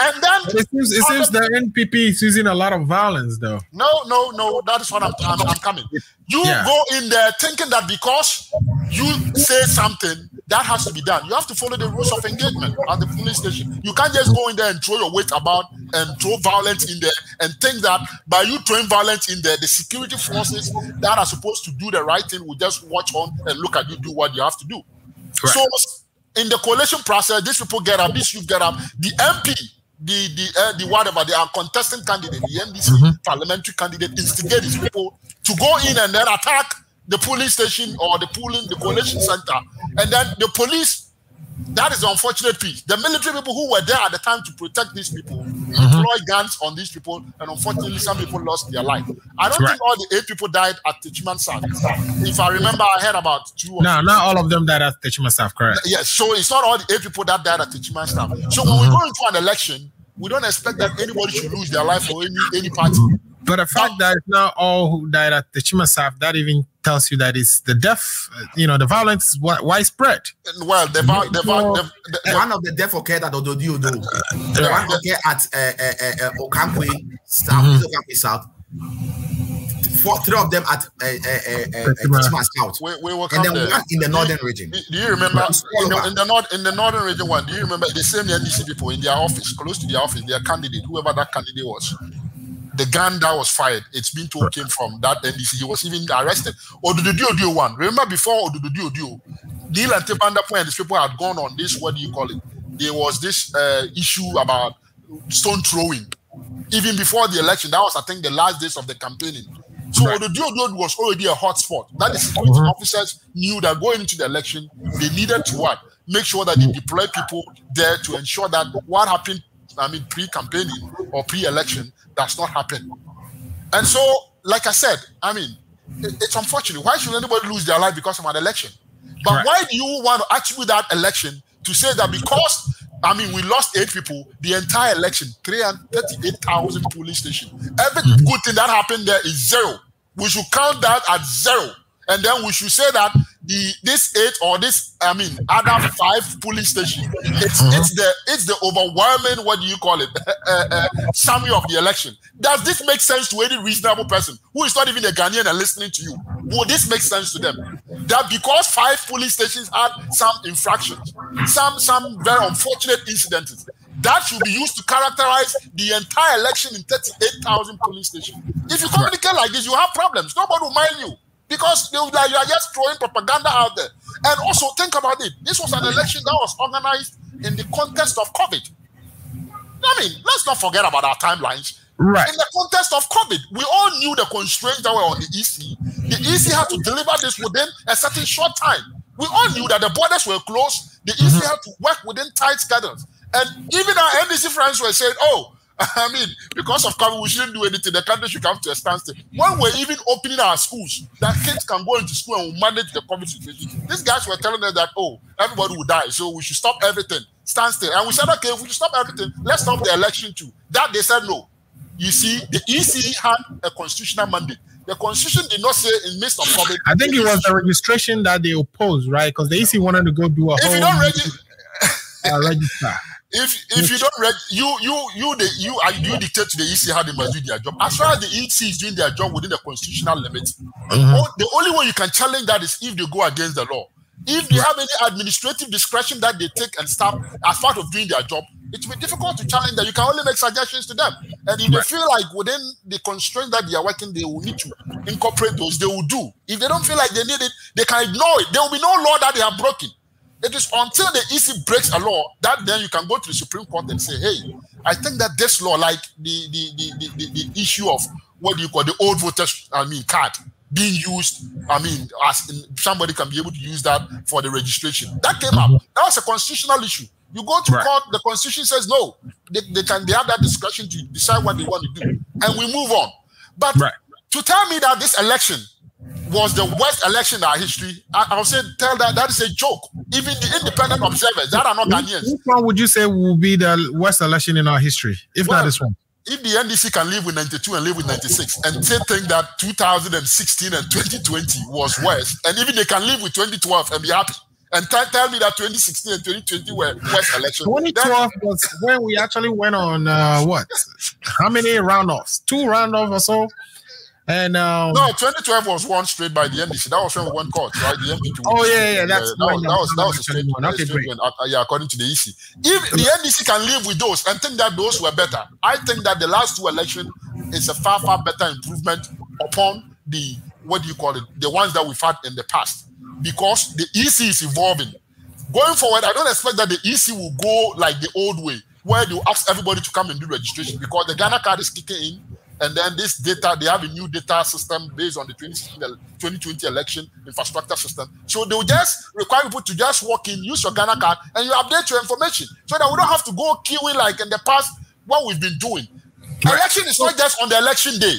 And then it seems the NPP is using a lot of violence, though. No. That is what I'm coming. You go in there thinking that because you say something, that has to be done. You have to follow the rules of engagement at the police station. You can't just go in there and throw your weight about and throw violence in there and think that by you throwing violence in there, the security forces that are supposed to do the right thing will just watch on and look at you do what you have to do. Right. So in the coalition process, these people get up, these youth get up, the MP, the whatever, they are contesting candidate, the NDC parliamentary candidate instigate these people to go in and then attack the police station or the coalition center. And then the police, that is the unfortunate piece. The military people who were there at the time to protect these people deploy guns on these people, and unfortunately some people lost their life. I don't think all the 8 people died at Techiman South. If I remember, I heard about 2 or 3. No, not all of them died at Techiman South, correct? Yes, so it's not all the 8 people that died at Techiman South. So when we go into an election, we don't expect that anybody should lose their life for any party. But the fact that it's not all who died at Techiman South, that even tells you that it's the death, the violence is widespread. Well, one of the death occurred at Ododiodo. The one occurred at Okankwe South. 3 of them at Techiman South. And then one in the northern region. Do you remember in the northern region one? Do you remember the same NDC people in their office, close to their office, their candidate, whoever that candidate was? The gun that was fired, it's been told came from that NDC. He was even arrested. Odududio one. Remember before Odududio, Neil and Tepanda and these people had gone on this, what do you call it? There was this issue about stone throwing. Even before the election, that was, I think, the last days of the campaigning. So Odududio was already a hot spot. That the security officers knew that going into the election, they needed to what? Make sure that they deploy people there to ensure that what happened, pre-campaigning or pre-election does not happen. And so, like I said, it's unfortunate. Why should anybody lose their life because of an election? But why do you want to attribute that election to say that because, we lost 8 people, the entire election, 338,000 police stations. Every good thing that happened there is 0. We should count that at 0. And then we should say that this 8 or this, other 5 police stations, it's the overwhelming, what do you call it, summary of the election. Does this make sense to any reasonable person who is not even a Ghanaian and listening to you? Will this make sense to them? That because 5 police stations had some infractions, some very unfortunate incidents, that should be used to characterize the entire election in 38,000 police stations. If you communicate like this, you have problems. Nobody will mind you. Because you are just throwing propaganda out there. And also think about it. This was an election that was organized in the context of COVID. Let's not forget about our timelines. Right. In the context of COVID, we all knew the constraints that were on the EC. The EC had to deliver this within a certain short time. We all knew that the borders were closed. The EC had to work within tight schedules. And even our NDC friends were saying, I mean, because of COVID, we shouldn't do anything. The country should come to a standstill. When we're even opening our schools, that kids can go into school and manage the COVID situation. These guys were telling us that, oh, everybody will die, so we should stop everything, stand still. And we said, okay, if we should stop everything, let's stop the election too. That they said no. You see, the EC had a constitutional mandate. The constitution did not say in midst of COVID. I think it was the registration that they opposed, right? Because the EC wanted to go do a whole you don't register. If you don't you dictate to the EC how they must do their job. As far as the EC is doing their job within the constitutional limits, the only way you can challenge that is if they go against the law. If they have any administrative discretion that they take and stop as part of doing their job, it will be difficult to challenge that. You can only make suggestions to them. And if they feel like within the constraints that they are working, they will need to incorporate those, they will do. If they don't feel like they need it, they can ignore it. There will be no law that they have broken. It is until the EC breaks a law that then you can go to the Supreme Court and say, hey, I think that this law, like the issue of what do you call the old voters, card being used, as in, somebody can be able to use that for the registration. That came up. That was a constitutional issue. You go to court, the Constitution says no. They have that discretion to decide what they want to do, and we move on. But to tell me that this election was the worst election in our history, I'll say that is a joke. Even the independent observers that are not Ghanaians. Which one would you say will be the worst election in our history, if not this one? If the NDC can live with 92 and live with 96 and say think that 2016 and 2020 was worse, and even they can live with 2012 and be happy, and tell me that 2016 and 2020 were worst elections. 2012 was when we actually went on what? How many roundoffs? 2 roundoffs or so? And no, 2012 was won straight by the NDC. That was when we won court, right? The MP2. Oh yeah, that was a straight one. Okay, great. According to the EC, if the NDC can live with those and think that those were better, I think that the last 2 elections is a far better improvement upon the the ones that we've had in the past, because the EC is evolving. Going forward, I don't expect that the EC will go like the old way, where they ask everybody to come and do registration, because the Ghana card is kicking in. And then this data, they have a new data system based on the 2020 election infrastructure system. So they will just require people to just walk in, use your Ghana card, and you update your information so that we don't have to go queuing like in the past, what we've been doing. Election is not just on the election day.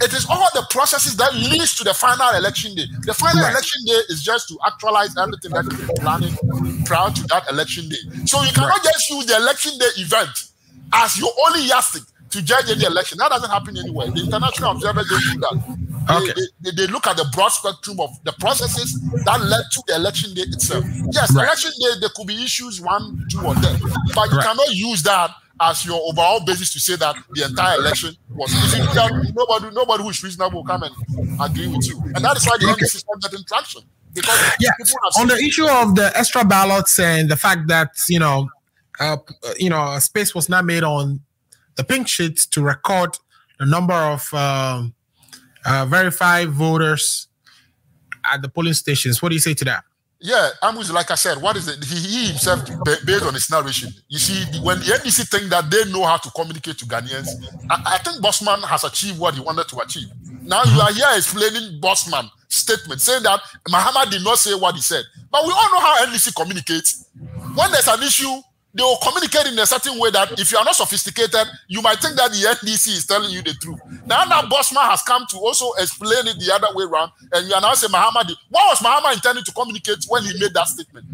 It is all the processes that leads to the final election day. The final election day is just to actualize everything that you've been planning prior to that election day. So you cannot just use the election day event as your only yardstick to judge any election. That doesn't happen anywhere. The international observers don't do that. They look at the broad spectrum of the processes that led to the election day itself. Yes, election day, there could be issues, 1, 2, or 10. But you cannot use that as your overall basis to say that the entire election was. Nobody who is reasonable will come and agree with you. And that is why the NDC is not getting traction. Because on the issue of the extra ballots and the fact that, a space was not made on the pink sheet to record the number of verified voters at the polling stations. What do you say to that? Yeah, like I said, what is it? He himself, based on his narration, you see, when the NDC think that they know how to communicate to Ghanaians, I think Bosman has achieved what he wanted to achieve. Now you are here explaining Bosman's statement, saying that Mahama did not say what he said. But we all know how NDC communicates. When there's an issue, they will communicate in a certain way that if you are not sophisticated, you might think that the NDC is telling you the truth. Now Bosman has come to also explain it the other way around, and you are now saying Mahama what was Mahama intending to communicate when he made that statement?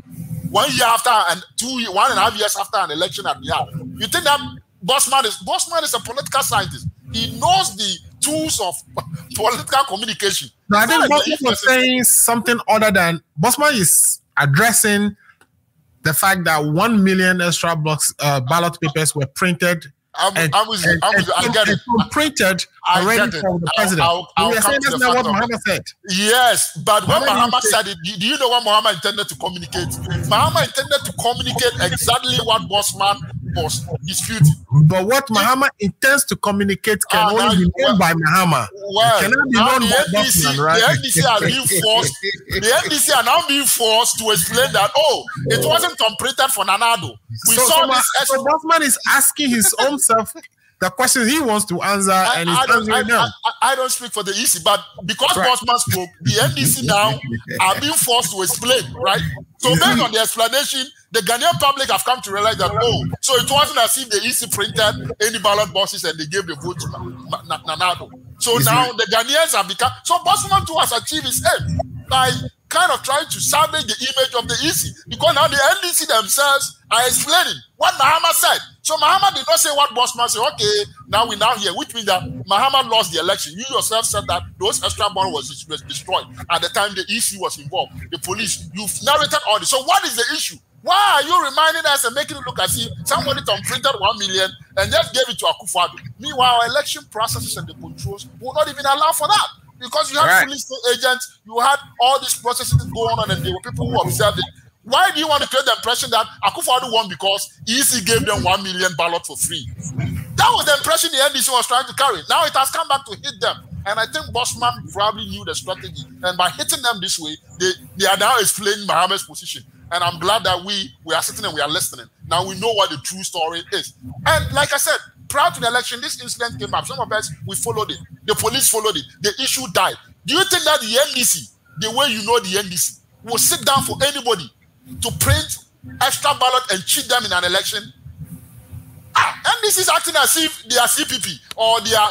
1 year after and 1.5 years after an election at Riyadh. You think that Bosman is a political scientist. He knows the tools of political communication. No, I think Bosman was saying something other than Bosman is addressing the fact that 1 million extra ballot papers were printed I get it. Printed already for the president. We are saying that's not what Mahama said. Yes, but when Mahama said it, do you know what Mahama intended to communicate? Mahama intended to communicate exactly what Bosman was disputing. But what Mahama intends to communicate can only be known by Mahama. Well, it cannot be known by Bosman, right? The NDC are now being forced to explain that, it wasn't printed for Nanado. So Bosman is asking his own self the questions he wants to answer, and he's answering them. I don't speak for the EC, but because Bosman spoke, the NDC now are being forced to explain, right? So based on the explanation, the Ghanaian public have come to realize that, so it wasn't as if the EC printed any ballot boxes and they gave the vote to Nanado. So now the Ghanaians have become, so Bosman too has achieved his aim by kind of trying to salvage the image of the EC, because now the NDC themselves are explaining what Mahama said. So Mahama did not say what Bosman said. Okay, now we now hear, which means that Mahama lost the election. You yourself said that those extra bonds was destroyed at the time the EC was involved. The police, you've narrated all this. So what is the issue? Why are you reminding us and making it look as if somebody printed 1 million and just gave it to Akufo-Addo? Meanwhile, our election processes and the controls will not even allow for that. Because you had police agents, you had all these processes going on, and there were people who observed it. Why do you want to create the impression that Akufo-Addo won because EC gave them 1 million ballot for free? That was the impression the NDC was trying to carry. Now it has come back to hit them. And I think Bosman probably knew the strategy. And by hitting them this way, they are now explaining Mahama's position. And I'm glad that we are sitting and we are listening. Now we know what the true story is. And like I said, prior to the election, this incident came up. Some of us, we followed it. The police followed it. The issue died. Do you think that the NDC, the way you know the NDC, will sit down for anybody to print extra ballot and cheat them in an election? NDC is acting as if they are CPP or they are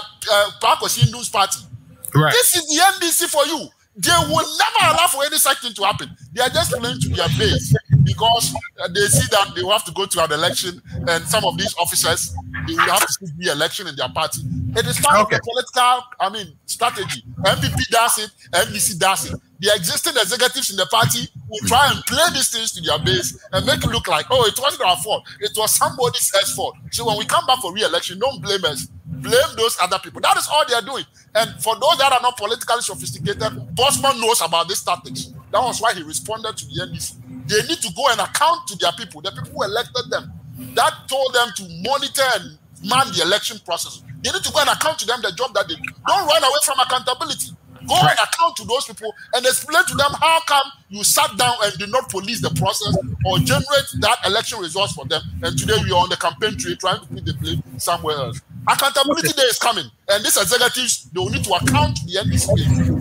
Pakosi News Party. Right. This is the NDC for you. They will never allow for any such thing to happen. They are just playing to their base because they see that they will have to go to an election, and some of these officers, they will have to see the election in their party. It is part of the political, strategy. MPP does it, NDC does it. The existing executives in the party will try and play these things to their base and make it look like, it wasn't our fault. It was somebody else's fault. So when we come back for re-election, don't blame us. Blame those other people. That is all they are doing. And for those that are not politically sophisticated, Bosman knows about these tactics. That was why he responded to the NDC. They need to go and account to their people, the people who elected them. That told them to monitor and man the election process. They need to go and account to them the job that they do. Don't run away from accountability. Go and account to those people and explain to them how come you sat down and did not police the process or generate that election results for them. And today we are on the campaign trail trying to put the blame somewhere else. Accountability day is coming, and these executives, they will need to account to the NDC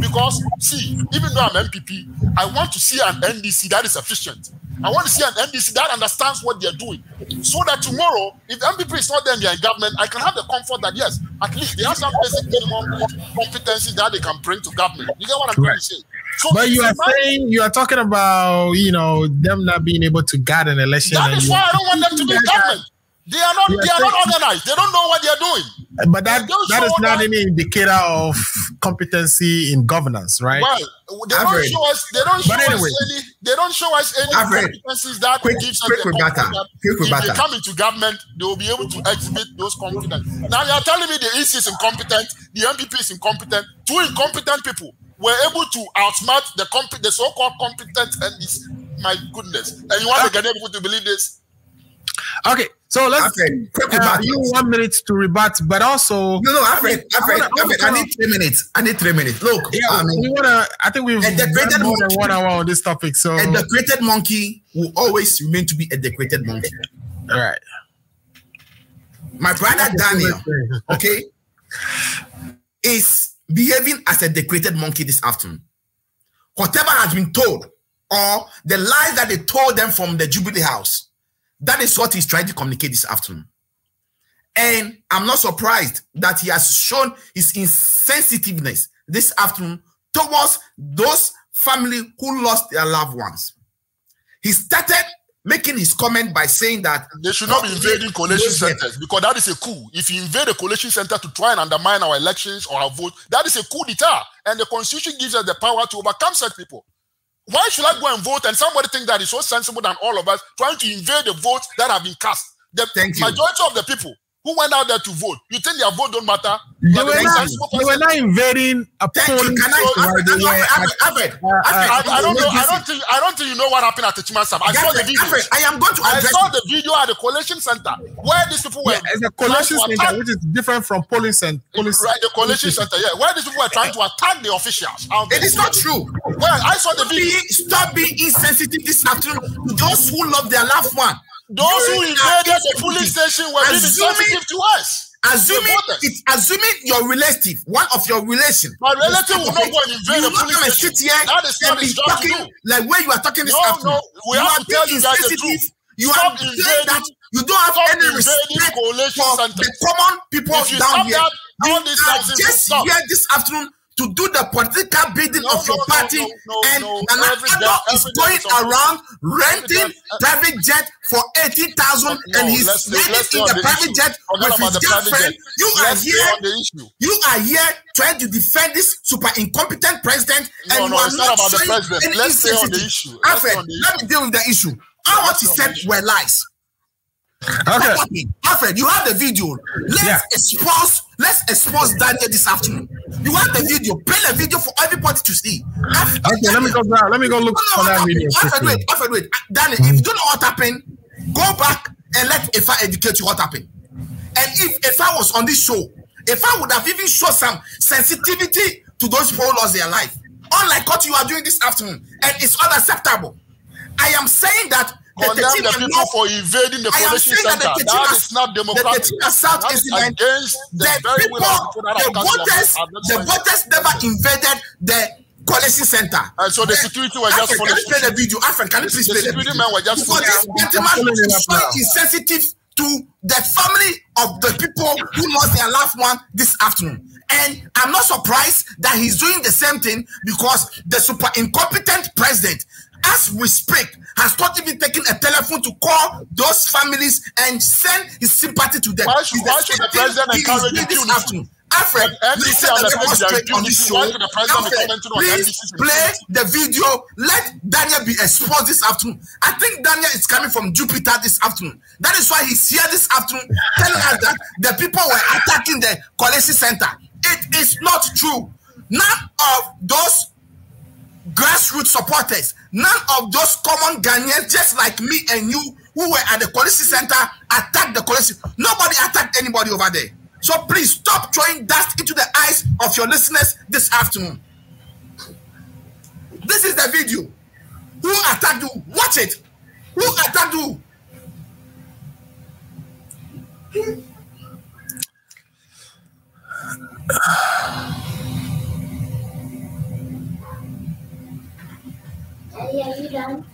because, see, even though I'm MPP, I want to see an NDC that is efficient. I want to see an NDC that understands what they're doing, so that tomorrow, if the MPP is not there in their government, I can have the comfort that yes, at least they have some basic minimum competencies that they can bring to government. You get what I'm trying to say? So but you are saying, you are talking about, them not being able to guard an election. That is why I don't want them to be in government. They are not organized. They don't know what they are doing. But that is not any indicator of competency in governance, right? Well, they don't show us any competencies that gives us the confidence. If they come into government, they will be able to exhibit those competence. Now you are telling me the EC is incompetent, the MPP is incompetent. Two incompetent people were able to outsmart the so-called competent NDC. My goodness. And you want the Ghanaian people to believe this? Okay, so let's you 1 minute to rebut, but also Alfred, I need 3 minutes. Look, I think we've done more than 1 hour on this topic. So a decorated monkey will always remain to be a decorated monkey. All right. My brother Daniel, is behaving as a decorated monkey this afternoon. Whatever has been told, or the lies that they told them from the Jubilee House, that is what he's trying to communicate this afternoon. And I'm not surprised that he has shown his insensitiveness this afternoon towards those family who lost their loved ones. He started making his comment by saying that they should not be invading collation centers because that is a coup. If you invade a collation center to try and undermine our elections or our vote, that is a coup d'etat. And the constitution gives us the power to overcome such people. Why should I go and vote and somebody think that is so sensible than all of us trying to invade the votes that have been cast? The majority of the people who went out there to vote, you think their vote don't matter? They were not invading a polling. I don't think you know what happened at the Chiman Sam. I saw the video. I saw the video at the collation center where these people were. It's a collation center, which is different from polling center. Right, the collation center, where these people were trying to attack the officials. It is not true. Well, I saw the video. Stop being insensitive this afternoon to those who love their loved one. Those who invaded the police station were being insensitive to us. assuming your relative, one of your relation. My relative will not go and invade the police station. That is not his job to do. Like where you are talking this afternoon. No, we have to tell you guys the truth. You are saying that you don't have any respect for the common people down here. You are just here this afternoon to do the political bidding of your party, and Nana is going around renting private jet for 80,000, and he's riding in the private jet with his girlfriend. You are here trying to defend this super incompetent president, and you are not showing any insensitivity. Alfred, let me deal with the issue. All what he said were lies. Okay, Alfred, you have the video. Let's expose Daniel this afternoon. You have the video. Play the video for everybody to see. Okay, let me go look for that video. Alfred, wait. Daniel, if you don't know what happened, go back and let Ifa educate you what happened. And if Ifa was on this show, Ifa would have even shown some sensitivity to those people who lost their life. Unlike what you are doing this afternoon. And it's unacceptable. I am saying that condemn the people for invading the collection center. That is not democratic. That is against the very will of people that the voters never invaded the collection center. And so the security was just following. Can you play the video? Alfred, can you please play the video? Men were just following. This gentleman is so insensitive to the family of the people who lost their loved one this afternoon. And I'm not surprised that he's doing the same thing, because the super incompetent president, as we speak, has not even taken a telephone to call those families and send his sympathy to them. Why should the president encourage the this afternoon? Alfred, NDC on the show. Please play the video. Let Daniel be exposed this afternoon. I think Daniel is coming from Jupiter this afternoon. That is why he's here this afternoon, telling us that the people were attacking the collection center. It is not true. None of those grassroots supporters, none of those common Ghanaians, just like me and you, who were at the collection center, attacked the collection. Nobody attacked anybody over there. So please stop throwing dust into the eyes of your listeners this afternoon. This is the video. Who attacked who? Watch it. Who attacked who? Are you done?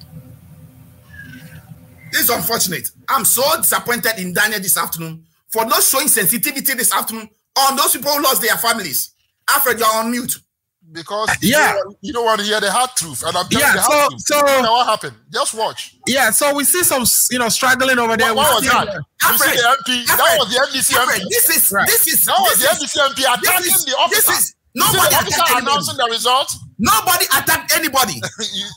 This is unfortunate. I'm so disappointed in Daniel this afternoon for not showing sensitivity this afternoon on those people who lost their families. Alfred, you're on mute. Because you don't want to hear the hard truth. And I'm telling you the hard truth. So you know what happened? Just watch. Yeah, so we see some struggling over there. What was that? Alfred, you see the MP? That was the NDC Alfred, MP. That was the NDC MP attacking the officer. Nobody attacked announcing the result. Nobody attacked anybody.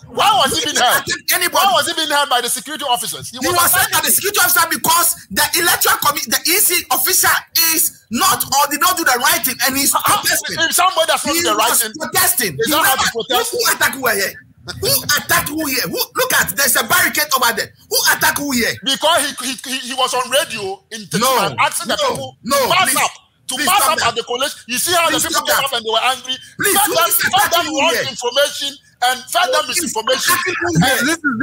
Why was he being held? Why was he being held by the security officers? He was held by the security officer because the electoral committee, the EC official is not or did not do the right thing, and he's protesting. If somebody does not do the right thing, protesting. Is that how to protest? Who attacked who here? Who attacked who here? Look at, there's a barricade over there. Who attacked who here? Because he was on radio in Tehran asking the people to mass up at the college. You see how the people came up and they were angry. Fed them wrong information and fed them misinformation.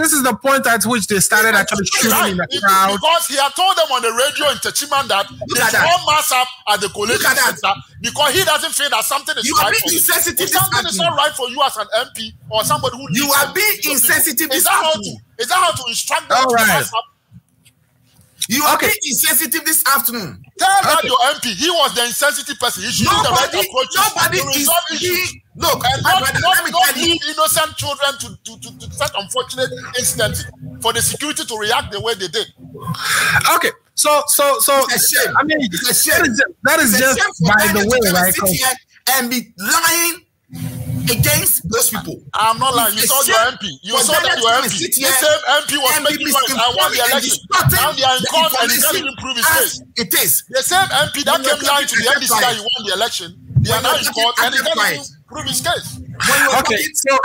This is the point at which they started actually shooting in the crowd. Because he had told them on the radio in Techiman that they should all mass up at the college center because he doesn't feel that something is right for you. If something is not right for you as an MP or somebody who you are being insensitive. Is that how to instruct them to mass up? You are being insensitive this afternoon. Tell that your MP, he was the insensitive person. He should use the right approach to resolve issues. Look, and not leave innocent children to such unfortunate incidents for the security to react the way they did. Okay, so it's a shame. I mean, it's a shame. That is just by the way, right? Sit here and be lying against those people. I'm not lying. You saw your MP. You saw that your MP. The same MP was making noise. I won the election. Now they are in court and he can't even prove his case. It is. The same MP that came lying to the NDC that he won the election, they are now in court and he can't even prove his case. Okay, so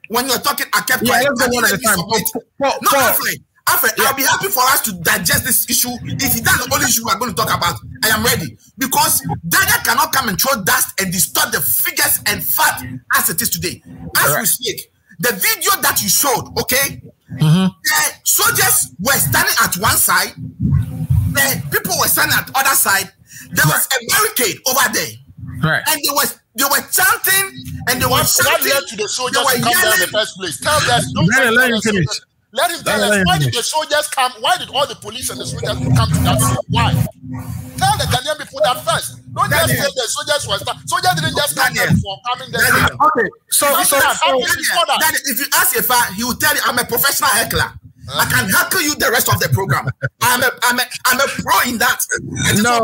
when you're talking, I kept quiet. Yeah, let's go one at a time. Alfred, I'll be happy for us to digest this issue. If that's the only issue we're going to talk about, I am ready. Because Daniel cannot come and throw dust and distort the figures and fact as it is today. As we speak, the video that you showed, okay? The soldiers were standing at one side. the people were standing at the other side. There was a barricade over there. Right. And they were chanting and they were shouting. To the soldiers to come down in the first place. Tell them, let him finish. Let him tell us, why did the soldiers come? Why did all the police and the soldiers come to that scene? Why? Tell the Ghanaian people that first. Don't just say the soldiers were soldiers didn't just come there for coming there. Okay, so if you ask Efa, he will tell you, I'm a professional heckler. I can heckle you the rest of the program. I'm a pro in that. No,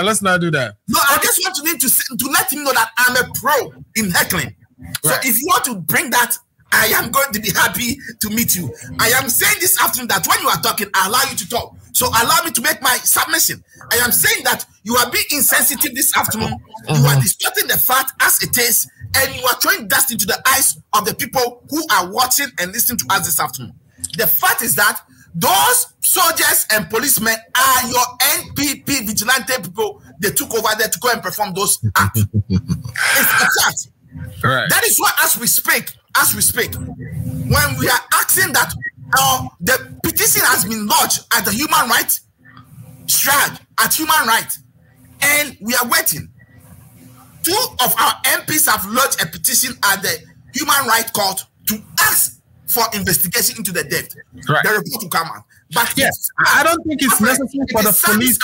let's not do that. No, I just want to let him know that I'm a pro in heckling. So if you want to bring that, I am going to be happy to meet you. I am saying this afternoon that when you are talking, I allow you to talk. So allow me to make my submission. I am saying that you are being insensitive this afternoon. You are distorting the fact as it is, and you are throwing dust into the eyes of the people who are watching and listening to us this afternoon. The fact is that those soldiers and policemen are your NPP vigilante people. They took over there to go and perform those acts. It's a fact. Right. That is why as we speak, when we are asking that the petition has been lodged at the human rights shrine, at human rights, and we are waiting. 2 of our MPs have lodged a petition at the human rights court to ask for investigation into the death. Right. The report will come out. But yes, I don't think it's necessary for the police.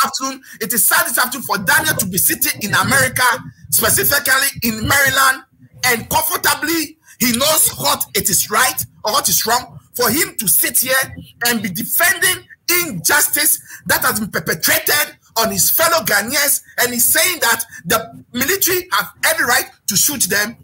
It is sad this afternoon for Daniel to be sitting in America, specifically in Maryland, and comfortably he knows what it is right or what is wrong. For him to sit here and be defending injustice that has been perpetrated on his fellow Ghanaians, and he's saying that the military have every right to shoot them.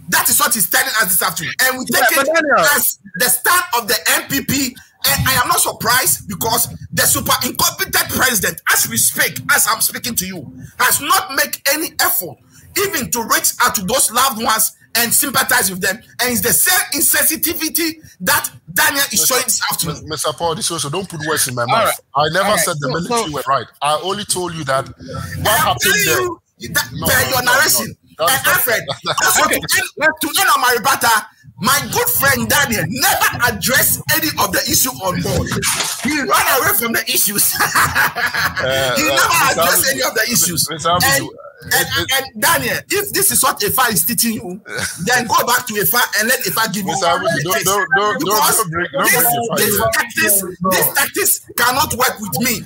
That is what he's telling us this afternoon. And we take it as the stand of the MPP. And I am not surprised because the super incompetent president, as we speak, as I'm speaking to you, has not made any effort even to reach out to those loved ones and sympathize with them. And it's the same insensitivity that Daniel is showing this afternoon. Mr. Paul, this also don't put words in my mouth. Right. I never said the military were right. I only told you that what happened there. Your narration. And Alfred, also to end on my rebuttal, my good friend Daniel never addressed any of the issue on board. He ran away from the issues. He never addressed any of the issues. And Daniel, if this is what Efa is teaching you, then go back to Efa and let Efa give you. This tactics cannot work with me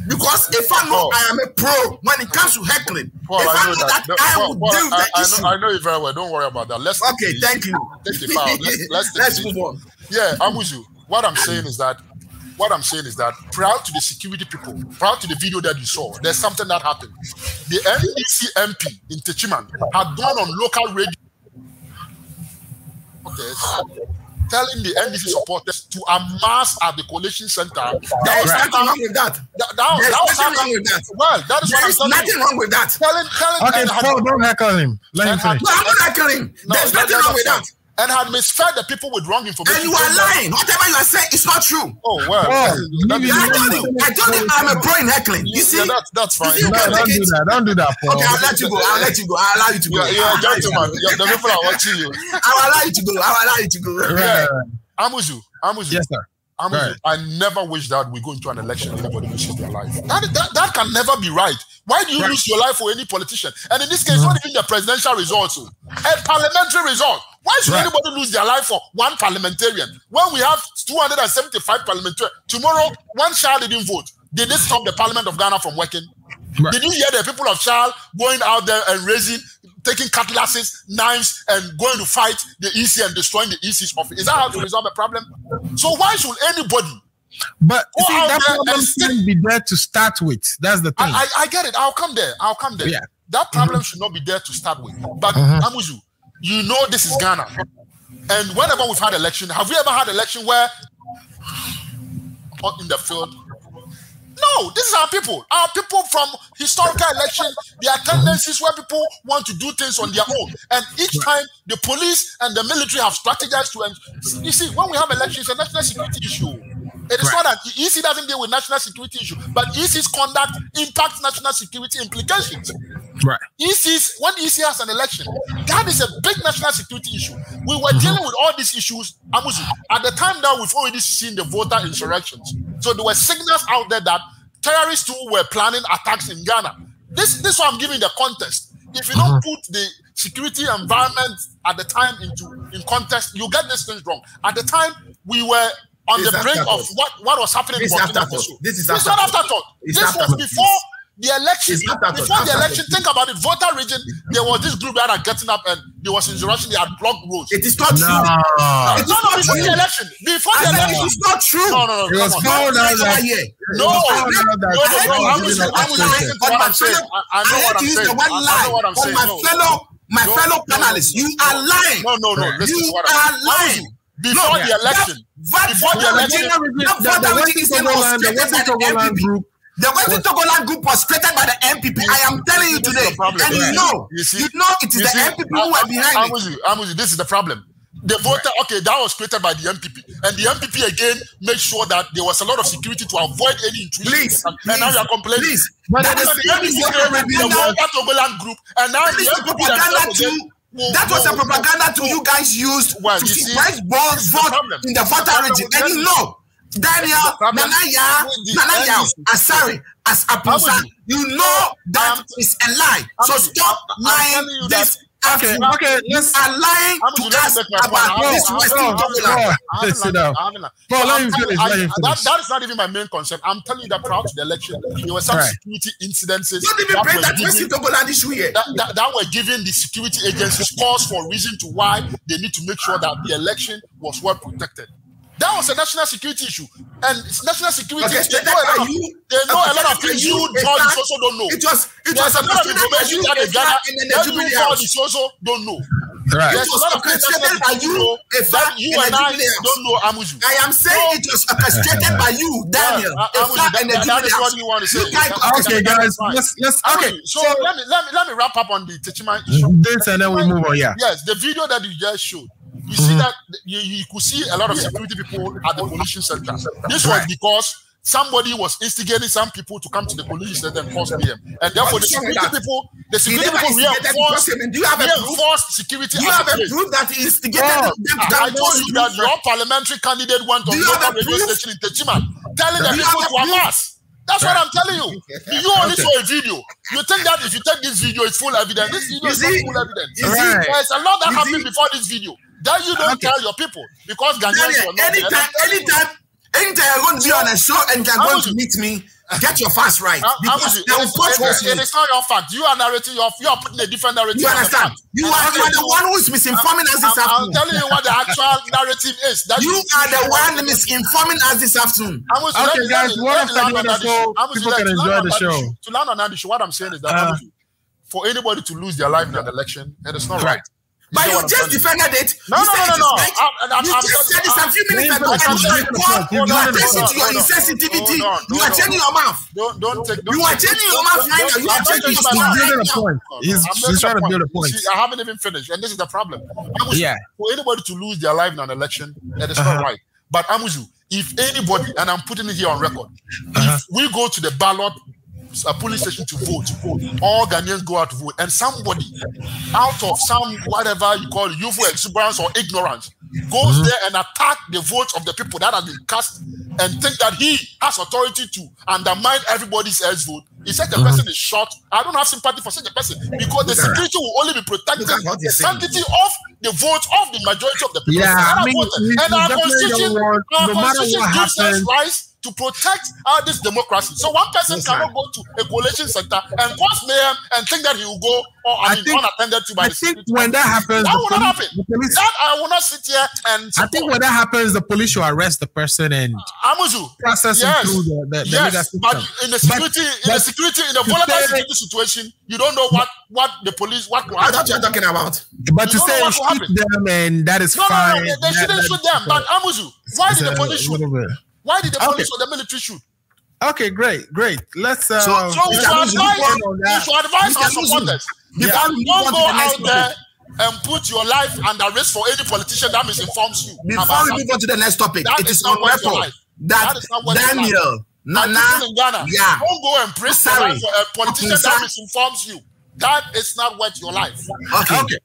because Efa know I am a pro when it comes to heckling. Paul, I know that. I will deal with the issue. I know it very well. Don't worry about that. Okay, thank you. Let's move on. Yeah, I'm with you. What I'm saying is that prior to the security people, prior to the video that you saw, there's something that happened. The NDC MP in Techiman had gone on local radio telling the NDC supporters to amass at the coalition center. There is nothing wrong with that. Well, that is what I'm telling you. Nothing wrong with that. Okay, Paul, don't heckle him. Let him finish. No, I'm not heckling him. There's nothing wrong with that. And had misfed the people with wrong information. And you are lying. Whatever you are saying is not true. Oh, well. I told you I'm a pro in heckling. You see? Yeah, that's fine. Don't do that, Paul. Okay, I'll let you go. I'll allow you to go. You're a gentleman. The people are watching you. I'll allow you to go. Yeah. I'm with you. Yes, sir. I never wish that we go into an election and anybody loses their life. That can never be right. Why do you lose your life for any politician? And in this case, not even the presidential result, a parliamentary result. Why should anybody lose their life for one parliamentarian? When we have 275 parliamentarians, tomorrow one child didn't vote. Did they stop the Parliament of Ghana from working? Right. Did you hear the people of Charles going out there and taking cutlasses, knives, and going to fight the EC and destroying the EC's office? Is that how to resolve a problem? So why should anybody? But see, that problem shouldn't be there to start with. That's the thing. I get it. I'll come there. Yeah. That problem should not be there to start with. But I'm with you. You know this is Ghana. And whenever we've had election, have we ever had election where in the field? No, this is our people. Our people from historical election, there are tendencies where people want to do things on their own. And each time the police and the military have strategized to, you see, when we have elections, it's a national security issue. It is not that EC doesn't deal with national security issue, but EC's conduct impacts national security implications. Right. When EC has an election, that is a big national security issue. We were dealing with all these issues, Amuzi. At the time that we've already seen the voter insurrections. So there were signals out there that terrorists too were planning attacks in Ghana. This is why I'm giving the context. If you don't put the security environment at the time in context, you get these things wrong. At the time, we were on the brink of what was happening in Burkina Faso. This is not afterthought. This was before the election. Before the election, think about it. Voter region, there was this group that are getting up and there was insurrection. They had blocked roads. It is not true. It's not before the election. Before the election, it's not true. No. It was found out that. No. I know what I'm saying. My fellow panelists, you are lying. No. You are lying. Before the election, the Western Togoland group was created by the MPP. I am telling you today, and you know it is the MPP who are behind it. This is the problem. The voter, that was created by the MPP, and the MPP again made sure that there was a lot of security to avoid any intrusion. And now you are complaining. But the MPP the Western Togoland group, and now the MPP that was a propaganda to you guys used to suppress vote in the voter region. And you know, Daniel, Nanaya, Asari, as Apusa, you know that is a lie. So stop lying this. Okay, you are lying to us about this Western Togoland. Sit down. Let me finish. That is not even my main concern. I'm telling you that prior to the election, there were some security incidences. Don't even bring that Western Togoland issue here. That were giving the security agencies cause for reason to why they need to make sure that the election was well protected. That was a national security issue. And national security, they know a lot of things you judges also don't know. It was a lot of information that they gather that you judges also don't know. Right. There's a lot of things that you and I don't know, Amuzu. I am saying it was orchestrated by you, Daniel. That is what you want to say. Okay, guys, let's. So let me wrap up on the Techiman issue. This and then we move on. Yeah. Yes, the video that you just showed. You see that you could see a lot of security people at the pollution center. This was because somebody was instigating some people to come to the pollution center and cause mayhem, and therefore the security people reinforced security. You have a proof that he instigated them to come. I told you that your parliamentary candidate went on local radio station in Techiman telling the people to amass. That's what I'm telling you. You only saw a video. You think that if you take this video, it's full evidence. This video is not full evidence. There's a lot that happened before this video that you don't tell your people because Ghanaians were not. Anytime you're going to be on a show and you're going to meet me, get your facts right. It is not your fact. You are narrating. You are putting a different narrative. You understand? You are the one who is misinforming us this afternoon. I'm telling you what the actual narrative is. You are the one misinforming us this afternoon. Okay, guys, one after the other, so people can enjoy the show. To land on that issue, what I'm saying is that for anybody to lose their life in an election, it is not right. But you just defended it. No. You just said this a few minutes ago. You are changing to your insensitivity. You are changing your mouth. Don't take. You are changing your mouth right now. You are changing your point. He's trying to build a point. I haven't even finished, and this is the problem. Yeah. For anybody to lose their life in an election, that is not right. But Amuzu, if anybody, and I'm putting it here on record, if we go to the ballot. A police station to vote. All Ghanaians go out to vote, and somebody out of some whatever you call youthful exuberance or ignorance goes there and attack the votes of the people that have been cast and think that he has authority to undermine everybody's else vote. If such a person is shot, I don't have sympathy for such a person because the security will only be protecting the sanctity of the votes of the majority of the people. And our constitution gives us rights to protect this democracy. So one person cannot go to a coalition center and cause mayhem and think that he will go unattended to by the security. When that happens, that will not happen. That I will not sit here and support. I think when that happens, the police should arrest the person and process him through the legal system. But in the security, in the volatile security situation, you don't know what the police, what will happen. That's what you're talking about. But to say shoot them and that is fine. No, they shouldn't shoot them. But Amuzu, why did the police shoot? Why did the police or the military shoot? Okay, great. Let's so we should advise our supporters. Don't go out there and put your life under risk for any politician that misinforms you. Before we move on to the next topic, it is on record. that Daniel Nana, in Ghana, yeah, don't go and praise for a politician that misinforms you. That is not worth your life. Okay.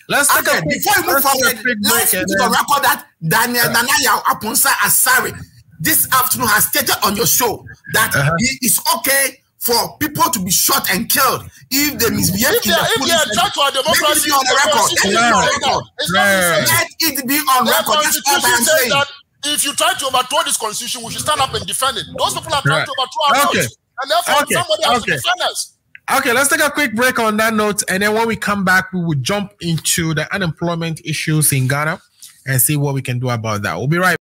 Let's take a before you move forward, let's put the record that Daniel Nana Aponsa Asare this afternoon has stated on your show that it is okay for people to be shot and killed if they misbehave in the police. Let it be on the record. Let it be on record. That's all I'm saying. That if you try to overthrow this constitution, we should stand up and defend it. Those people are trying to overthrow our votes, and therefore somebody has to defend us. Okay, let's take a quick break on that note, and then when we come back, we will jump into the unemployment issues in Ghana and see what we can do about that. We'll be right back.